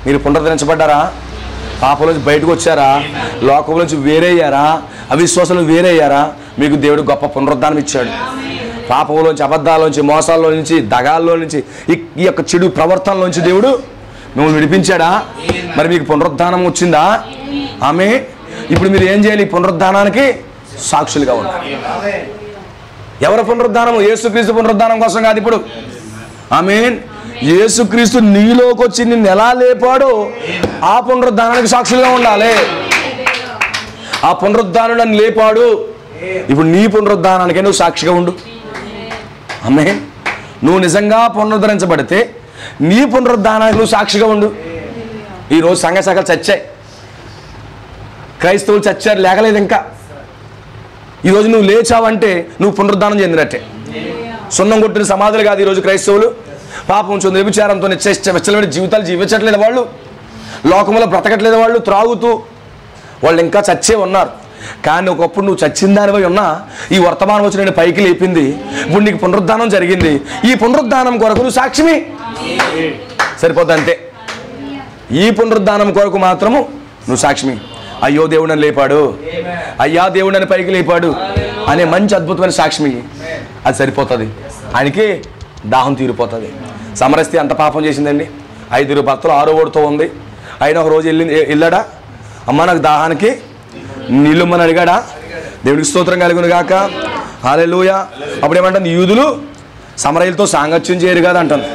మీరు పునరుద్ధరించబడ్డారా? పాపంలోంచి బయటకు వచ్చారా? లోకంలోంచి వేరయ్యారా? అవిశ్వాసంలో వేరయ్యారా? మీకు దేవుడు గొప్ప పునరుద్ధానం ఇచ్చాడు. పాపంలోంచి, అబద్ధాల్లోంచి, మోసాల్లో నుంచి, దగాల్లో నుంచి, ఈ యొక్క చెడు ప్రవర్తనలోంచి దేవుడు మిమ్మల్ని విడిపించాడా? మరి మీకు పునరుద్ధానం వచ్చిందా? ఆమె ఇప్పుడు మీరు ఏం చేయాలి? పునరుద్ధానానికి సాక్షులుగా ఉండాలి. ఎవరి పునరుద్ధానము? యేసుక్రీస్తు పునరుద్ధానం కోసం కాదు. ఇప్పుడు ఆమేన్. యేసుక్రీస్తు నీలోకి వచ్చి నిన్ను ఎలా లేపాడో ఆ పునరుద్ధానానికి సాక్షులుగా ఉండాలి. ఆ పునరుద్ధానం నన్ను లేపాడు, ఇప్పుడు నీ పునరుద్ధానానికే నువ్వు సాక్షిగా ఉండు. ఆమేన్. నువ్వు నిజంగా పునరుద్ధరించబడితే నీ పునరుద్ధానానికి నువ్వు సాక్షిగా ఉండు. ఈరోజు సంఘ శాఖలు చచ్చాయి, క్రైస్తవులు చచ్చారు, లేకలేదు ఇంకా. ఈరోజు నువ్వు లేచావంటే నువ్వు పునరుద్ధానం చెందినట్టే. సున్నం కొట్టిన సమాధులు కాదు ఈరోజు క్రైస్తవులు. పాపం చొంది వ్యభిచారంతో వెచ్చలమైన జీవితాలు జీవించట్లేదు వాళ్ళు, లోకంలో బ్రతకట్లేదు వాళ్ళు, త్రాగుతూ వాళ్ళు ఇంకా చచ్చే ఉన్నారు. కానీ ఒకప్పుడు నువ్వు చచ్చిన దానిపై ఉన్నా ఈ వర్తమానం వచ్చి నేను పైకి లేపింది, ఇప్పుడు నీకు పునరుద్ధానం జరిగింది. ఈ పునరుద్ధానం కొరకు నువ్వు సాక్షిమి. సరిపోద్ది అంతే. ఈ పునరుద్ధానం కొరకు మాత్రము నువ్వు సాక్షిమి. అయ్యో దేవుడు నన్ను లేపాడు, అయ్యా దేవుడు నన్ను పైకి లేపాడు అనే మంచి అద్భుతమైన సాక్ష్యం. అది సరిపోతుంది, ఆయనకి దాహం తీరిపోతుంది. సమరస్తి అంత పాపం చేసిందండి. 5 భర్తలు 6వ ఓడితో ఉంది. అయినా ఒక రోజు వెళ్ళాడా? అమ్మ నాకు దాహానికి నీళ్ళుమ్మని అడిగాడా? దేవుడికి స్తోత్రం కలుగును గాక. హల్లెలూయా. అప్పుడు ఏమంటుంది? యూదులు సమరయులతో సాంగత్యం చేయరు కదా అంటాను.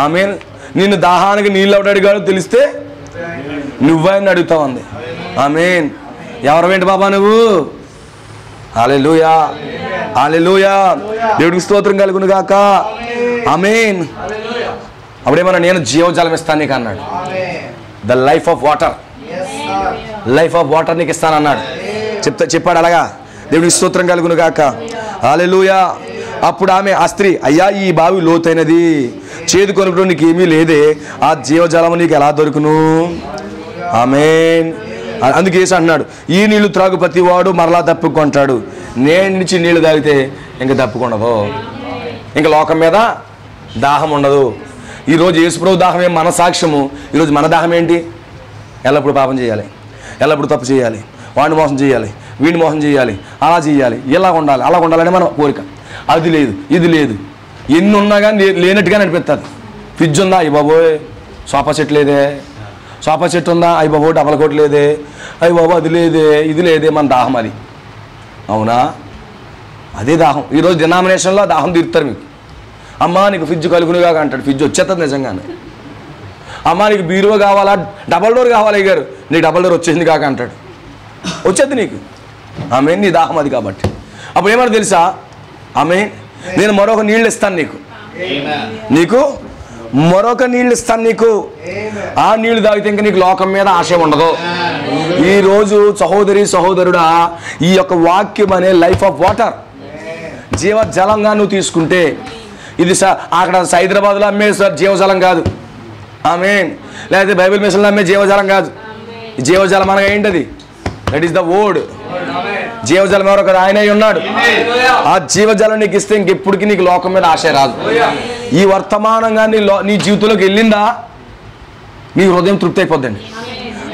ఆమేన్. నిన్ను దాహానికి నీళ్ళు ఎవడు అడిగాడో తెలిస్తే నువ్వైనా అడుగుతావు అంది. ఆమేన్. ఎవరవేంటి బాబా నువ్వు? హల్లెలూయా, హల్లెలూయా. దేవుడికి స్తోత్రం కలుగును గాక. ఆమేన్. అప్పుడేమన్నా నేను జీవజలం ఇస్తాను నీకు అన్నాడు. The life of water, life of water నీకు ఇస్తానన్నాడు. చెప్పాడు అలాగా. దేవుడికి స్తోత్రం కలుగును గాక. హల్లెలూయా. అప్పుడు ఆమె ఆ స్త్రీ, అయ్యా ఈ బావి లోతైనది, చేదు కొనుక్కడం నీకు ఏమీ లేదే, ఆ జీవజలం నీకు ఎలా దొరుకును? ఆమేన్. అందుకే యేసు అంటున్నాడు, ఈ నీళ్లు త్రాగు ప్రతి వాడు మరలా తప్పుకుంటాడు, నేను నుంచి నీళ్లు తాగితే ఇంకా తప్పుకుండదు, ఇంకా లోకం మీద దాహం ఉండదు. ఈరోజు యేసుప్రభు దాహమే మన సాక్ష్యము. ఈరోజు మన దాహం ఏంటి? ఎల్లప్పుడు పాపం చేయాలి, ఎల్లప్పుడు తప్పు చేయాలి, వాడిని మోసం చేయాలి, వీడిని మోసం చేయాలి, అలా చేయాలి, ఇలా ఉండాలి, అలా ఉండాలని మన కోరిక. అది లేదు, ఇది లేదు, ఎన్ని ఉన్నా కానీ లేనట్టుగానే అనిపిస్తుంది. ఫ్రిడ్జ్ ఉందా? అయ్యి బాబోయ్ సోఫా సెట్ లేదే, సోఫా సెట్ ఉందా? అయ్యి బాబోయ్ డబల్ కోట్ లేదే, అయ్యి బాబు అది లేదే, ఇది లేదే. మన దాహం అది. అవునా? అదే దాహం. ఈరోజు డినామినేషన్లో దాహం తీరుతారు మీకు. అమ్మా నీకు ఫ్రిడ్జ్ కలుగునుగా అంటాడు, ఫ్రిడ్జ్ వచ్చేస్తుంది నిజంగానే. అమ్మా నీకు బీరువా కావాలా, డబల్ డోర్ కావాలి అయ్యారు, నీకు డబల్ డోర్ వచ్చేసింది కాక అంటాడు. వచ్చేది నీకు. ఆమె నీ దాహం అది కాబట్టి. అప్పుడు ఏమన్నా తెలుసా? ఆమె నేను మరొక నీళ్ళు ఇస్తాను నీకు, నీకు మరొక నీళ్ళు ఇస్తాను నీకు, ఆ నీళ్లు తాగితే ఇంకా నీకు లోకం మీద ఆశయం ఉండదు. ఈరోజు సహోదరి సహోదరుడా, ఈ యొక్క వాక్యం అనే లైఫ్ ఆఫ్ వాటర్, జీవజలంగా నువ్వు తీసుకుంటే, ఇది అక్కడ హైదరాబాద్లో అమ్మే జీవజలం కాదు. ఆమేన్. లేకపోతే బైబిల్ మిషన్లో అమ్మే జీవజలం కాదు. జీవజలం అనగా ఏంటది? That is the word. జీవజలం ఎవరో కదా, ఆయనే ఉన్నాడు. ఆ జీవజలం నీకు ఇస్తే ఇంకెప్పటికీ నీకు లోకం మీద ఆశ రాదు. ఈ వర్తమానంగా నీ జీవితంలోకి వెళ్ళిందా, నీ హృదయం తృప్తి అయిపోద్దండి.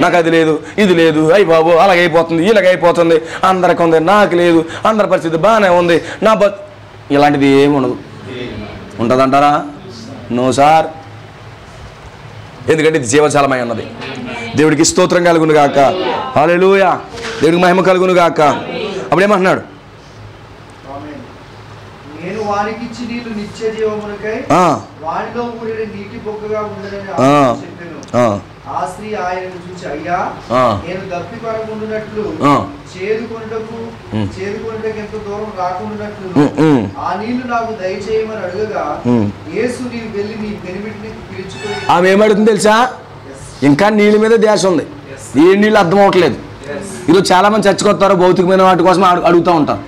నాకు అది లేదు, ఇది లేదు, అయ్యి బాబు అలాగైపోతుంది, ఇలాగైపోతుంది, అందరికి ఉంది, నాకు లేదు, అందరి పరిస్థితి బాగానే ఉంది, నా ఇలాంటిది ఏమి ఉండదు. ఉంటుందంటారా? No sir. ఎందుకంటే ఇది జీవజాలమై ఉన్నది. దేవుడికి స్తోత్రం కలుగును గాక. హల్లెలూయా. దేవుడికి మహిమ కలుగును గాక. అప్పుడేమంటున్నాడు? నేను వానికి ఇచ్చి నీళ్లు నిత్య జీవమునకై వానిలో ఊరిన నీటి బొగ్గగా ఉందని చెప్పాను. ఆ స్త్రీ ఆయనను చూసి, అయ్యా, నేను దప్పికొనకుండునట్లు చేదుకొనుటకు ఎంత దూరం రాకుండానట్లు ఆ నీళ్లు నాకు దయచేయమని అడుగగా, యేసు నీవు వెళ్ళి నీ పెనిమిటిని పిలుచుకొని. ఆమె ఏమడుగుతుంది తెలుసా? ఇంకా నీళ్ళ మీద ధ్యాస ఉంది. ఏ నీళ్ళు అర్థం అవ్వట్లేదు. ఈరోజు చాలా మంది చర్చకొస్తారు, భౌతికమైన వాటి కోసం అడుగుతూ ఉంటారు.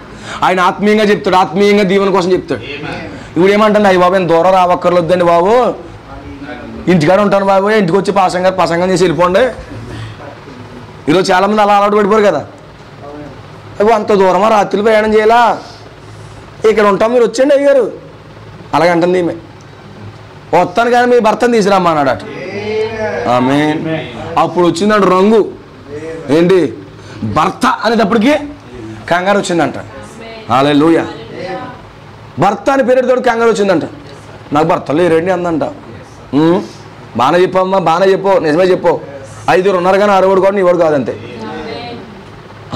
ఆయన ఆత్మీయంగా చెప్తాడు, ఆత్మీయంగా దీవెన కోసం చెప్తాడు. ఇప్పుడు ఏమంటాను, అయ్యి బాబు దూరం రావక్కర్లొద్దండి బాబు, ఇంటికాడ ఉంటాను బాబు, ఇంటికి వచ్చి ప్రసంగం చేసి వెళ్ళిపోండి. ఈరోజు చాలామంది అలా అలవాటు పడిపోరు కదా. అయ్యో అంత దూరమా, రాత్రులు ప్రయాణం చేయాలా, ఇక్కడ ఉంటాం, మీరు వచ్చేయండి అయ్యారు అలాగంటుంది ఈమె. వస్తాను కానీ మీ భర్తను తీసుకురామ్మా అన్నాడు అటు. ఆమె అప్పుడు వచ్చిందంట రంగు ఏంటి, భర్త అనేటప్పటికి కంగారు వచ్చిందంట. హల్లెలూయా. భర్త అని పేరుతోటి కంగారు వచ్చిందంట. నాకు భర్తలు లేరండి అందంట. బాగానే చెప్పమ్మా, బాగానే చెప్పు, నిజమే చెప్పు. 5 ఉన్నారు కానీ 6 కూడా నీ వాడు కాదంతే.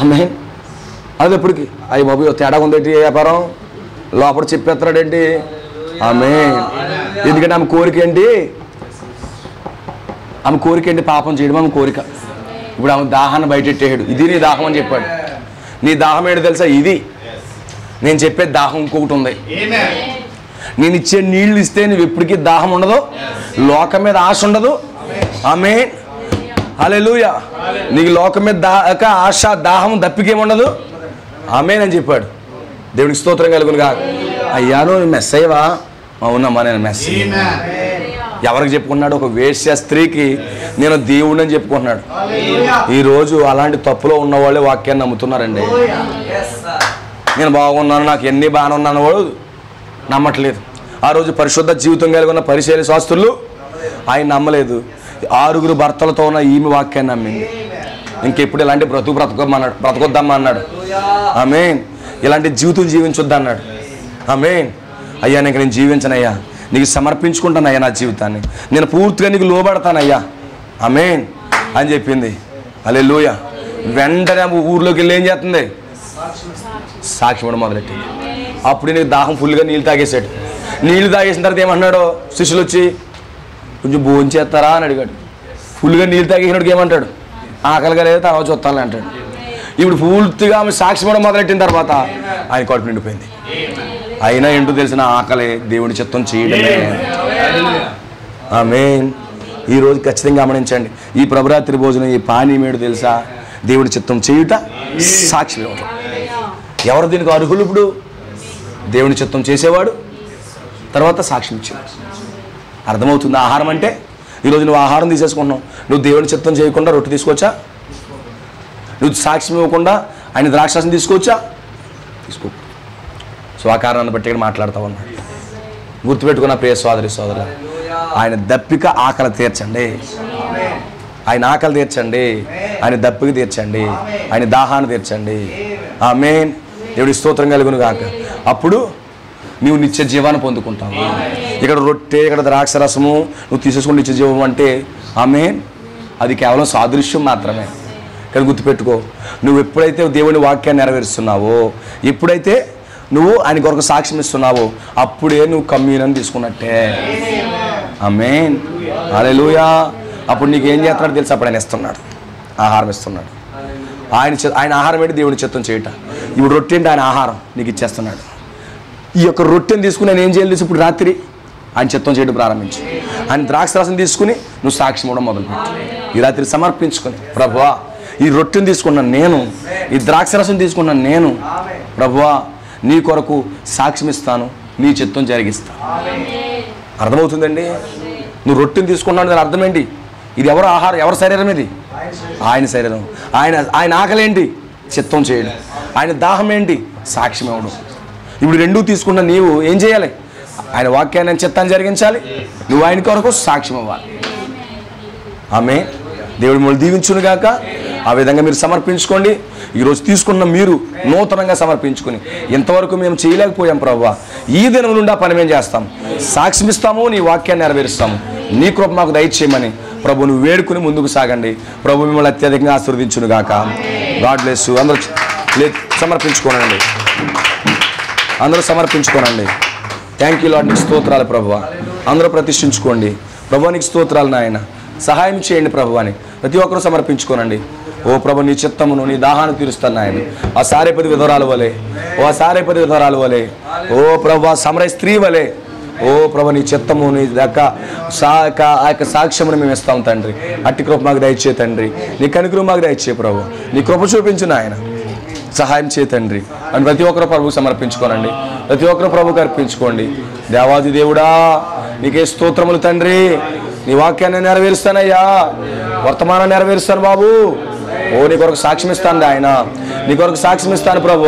ఆమె అది ఎప్పటికి అయ్యి బాబు తేడా ఉందేంటి వ్యాపారం, లోపల చెప్పేస్తున్నాడేంటి. ఆమె ఎందుకంటే ఆమె కోరిక ఏంటి, ఆమె కోరిక ఏంటి, పాపం చేయడం ఆమె కోరిక. ఇప్పుడు ఆమె దాహాన్ని బయటెట్టేయాడు. ఇది నీ దాహం అని చెప్పాడు. నీ దాహం ఏంటి తెలుసా? ఇది నేను చెప్పే దాహం ఇంకొకటి ఉంది. నేను ఇచ్చే నీళ్ళు ఇస్తే నువ్వు ఎప్పటికీ దాహం ఉండదు, లోకం మీద ఆశ ఉండదు. ఆమేన్. హల్లెలూయా. నీకు లోకం మీద ఆశ, దాహం, దప్పికేముండదు. ఆమేన్ అని చెప్పాడు. దేవుడికి స్తోత్రం కలుగునుగా. అయ్యా నువ్వు మెస్ అయ్యవా? అవునమ్మా నేను మెస్. ఎవరికి చెప్పుకున్నాడు? ఒక వేశ్య స్త్రీకి నేను దేవుడిని అని చెప్పుకుంటున్నాడు. ఈరోజు అలాంటి తప్పులో ఉన్న వాళ్ళే వాక్యాన్ని నమ్ముతున్నారండి. నేను బాగున్నాను, నాకు ఎన్ని బాగానే ఉన్నాను వాడు నమ్మట్లేదు. ఆ రోజు పరిశుద్ధ జీవితం కలిగి ఉన్న పరిశీలి శాస్త్రులు ఆయన నమ్మలేదు. 6 భర్తలతో ఉన్న ఈమె వాక్యాన్ని నమ్మింది. ఇంకెప్పుడు ఇలాంటి బ్రతకొద్దమ్మా అన్నాడు. ఆమేన్. ఇలాంటి జీవితం జీవించొద్దు అన్నాడు. ఆమేన్. అయ్యా నీకు నేను జీవించనయ్యా, నీకు సమర్పించుకుంటానయ్యా నా జీవితాన్ని, నేను పూర్తిగా నీకు లోబడతానయ్యా. ఆమేన్ అని చెప్పింది. హల్లెలూయా. వెంటనే ఊర్లోకి వెళ్ళి ఏం చేస్తుంది? సాక్ష్యం ఇవ్వడం మొదలెట్టింది. అప్పుడు నీకు దాహం ఫుల్గా నీళ్ళు తాగేశాడు. నీళ్ళు తాగేసిన తర్వాత ఏమన్నాడు? శిష్యులు వచ్చి కొంచెం భోజనం చేస్తారా అని అడిగాడు. ఫుల్గా నీళ్ళు తాగేసినడికి ఏమంటాడు? ఆకలిగా లేదు, తర్వాత చూస్తాను అంటాడు. ఇప్పుడు పూర్తిగా ఆమె సాక్ష్యం ఇవ్వడం మొదలెట్టిన తర్వాత ఆయన కడుపు నిండిపోయింది. అయినా ఏంటో తెలిసిన ఆకలి దేవుడి చిత్తం చేయడమే. ఆమేన్. ఈరోజు ఖచ్చితంగా గమనించండి, ఈ ప్రభురాత్రి భోజనం, ఈ పానీయమేడు తెలుసా? దేవుడి చిత్తం చేయుట, సాక్ష్యం ఇవ్వటం. ఎవరు దీనికి అర్హులు? ఇప్పుడు దేవుని చిత్తం చేసేవాడు, తర్వాత సాక్ష్యం ఇచ్చేవాడు. అర్థమవుతుంది? ఆహారం అంటే ఈరోజు నువ్వు ఆహారం తీసేసుకుంటున్నావు. నువ్వు దేవుని చిత్తం చేయకుండా రొట్టె తీసుకోవచ్చా? నువ్వు సాక్ష్యం ఇవ్వకుండా ఆయన ద్రాక్షాసం తీసుకోవచ్చా? తీసుకో. సో ఆ కారణాన్ని బట్టి ఇక్కడ మాట్లాడుతూ ఉన్నాడు. గుర్తుపెట్టుకున్న ప్రియ సోదరి సోదరులు, ఆయన దప్పిక ఆకలి తీర్చండి, ఆయన ఆకలి తీర్చండి, ఆయన దప్పిక తీర్చండి, ఆయన దాహాన్ని తీర్చండి. ఆమేన్. దేవుడి స్తోత్రం కలుగును గాక. అప్పుడు నువ్వు నిత్య జీవాన్ని పొందుకుంటావు. ఇక్కడ రొట్టె, ఇక్కడ ద్రాక్షరసము నువ్వు తీసేసుకుని నిత్య జీవం అంటే ఆమేన్, అది కేవలం సాదృశ్యం మాత్రమే. ఇక్కడ గుర్తుపెట్టుకో, నువ్వు ఎప్పుడైతే దేవుని వాక్యాన్ని నెరవేరుస్తున్నావో, ఎప్పుడైతే నువ్వు ఆయన కొరకు సాక్ష్యం ఇస్తున్నావో, అప్పుడే నువ్వు కమ్యూనియన్ తీసుకున్నట్టే. ఆమేన్. హల్లెలూయా. అప్పుడు నీకు ఏం చేస్తున్నాడు తెలుసు? అప్పుడు ఆయన ఇస్తున్నాడు, ఆహారం ఇస్తున్నాడు. ఆయన ఆహారం ఏంటి? దేవుని చిత్తం చేయట. ఇప్పుడు రొట్టె అంటే ఆయన ఆహారం నీకు ఇచ్చేస్తున్నాడు. ఈ యొక్క రొట్టెని తీసుకుని నేను ఏం చేయాలి తెలుసు? ఇప్పుడు రాత్రి ఆయన చిత్తం చేయడం ప్రారంభించు. ఆయన ద్రాక్షరసం తీసుకుని నువ్వు సాక్ష్యం ఇవ్వడం మొదలుపెట్టు. ఈ రాత్రి సమర్పించుకొని, ప్రభువా ఈ రొట్టెని తీసుకున్నాను నేను, ఈ ద్రాక్షరసం తీసుకున్నాను నేను, ప్రభువా నీ కొరకు సాక్ష్యం ఇస్తాను, నీ చిత్తం జరిగిస్తాను. అర్థమవుతుందండి? నువ్వు రొట్టెని తీసుకున్నాను, దాని అర్థం ఏంటి? ఇది ఎవరు ఆహారం, ఎవరి శరీరం? ఇది ఆయన శరీరం. ఆయన ఆకలి ఏంటి? చిత్తం చేయడం. ఆయన దాహం ఏంటి? సాక్ష్యం ఇవ్వడం. ఇప్పుడు రెండూ తీసుకున్న నీవు ఏం చేయాలి? ఆయన వాక్యాన్ని, చిత్తాన్ని జరిగించాలి. నువ్వు ఆయన కొరకు సాక్ష్యం ఇవ్వాలి. ఆమేన్. దేవుడి మిమ్మల్ని దీవించునుగాక. ఆ విధంగా మీరు సమర్పించుకోండి. ఈరోజు తీసుకున్న మీరు నూతనంగా సమర్పించుకొని, ఇంతవరకు మేము చేయలేకపోయాం ప్రభువా, ఈ దినం నుండి ఆ పని మేము చేస్తాం, సాక్ష్యమిస్తాము, నీ వాక్యాన్ని నెరవేరుస్తాము, నీ కృప మాకు దయచేయమని ప్రభువును వేడుకుని ముందుకు సాగండి. ప్రభు మిమ్మల్ని అత్యధికంగా ఆశీర్వదించునుగాక. God bless you. అందరూ సమర్పించుకోనండి, అందరూ సమర్పించుకోనండి. థ్యాంక్ యూ లార్డ్, నీకు స్తోత్రాలు ప్రభువా. అందరూ ప్రతిష్ఠించుకోండి. ప్రభువా నీకు స్తోత్రాలు నాయన, సహాయం చేయండి ప్రభువాని. ప్రతి ఒక్కరూ సమర్పించుకోనండి. ఓ ప్రభు, నీ చిత్తమును, నీ దాహాన్ని తీరుస్తాను నాయన. ఆ సారేపతి విధవరాలు వలె, ఓ సారేపతి విధవరాలు వలె, ఓ ప్రభు సమరయ స్త్రీ వలె, ఓ ప్రభు నీ చిత్తము, నీ ఆ యొక్క సాక్ష్యమును మేము ఇస్తాం తండ్రి. అట్టి కృప మాకు దయచే తండ్రి, నీ కనుకృప మాకు దయచే ప్రభు. నీ కృప చూపించు నాయన, సహాయం చేయ తండ్రి అని ప్రతి ఒక్కరు ప్రభుకు సమర్పించుకోనండి. ప్రతి ఒక్కరు ప్రభుకు అర్పించుకోండి. దేవాది దేవుడా నీకే స్తోత్రములు తండ్రి. నీ వాక్యాన్ని నెరవేరుస్తానయ్యా, వర్తమానం నెరవేరుస్తాను బాబు. ఓ నీ కొరకు సాక్ష్యం ఇస్తాను ఆయన, నీ కొరకు సాక్ష్యం ఇస్తాను ప్రభు.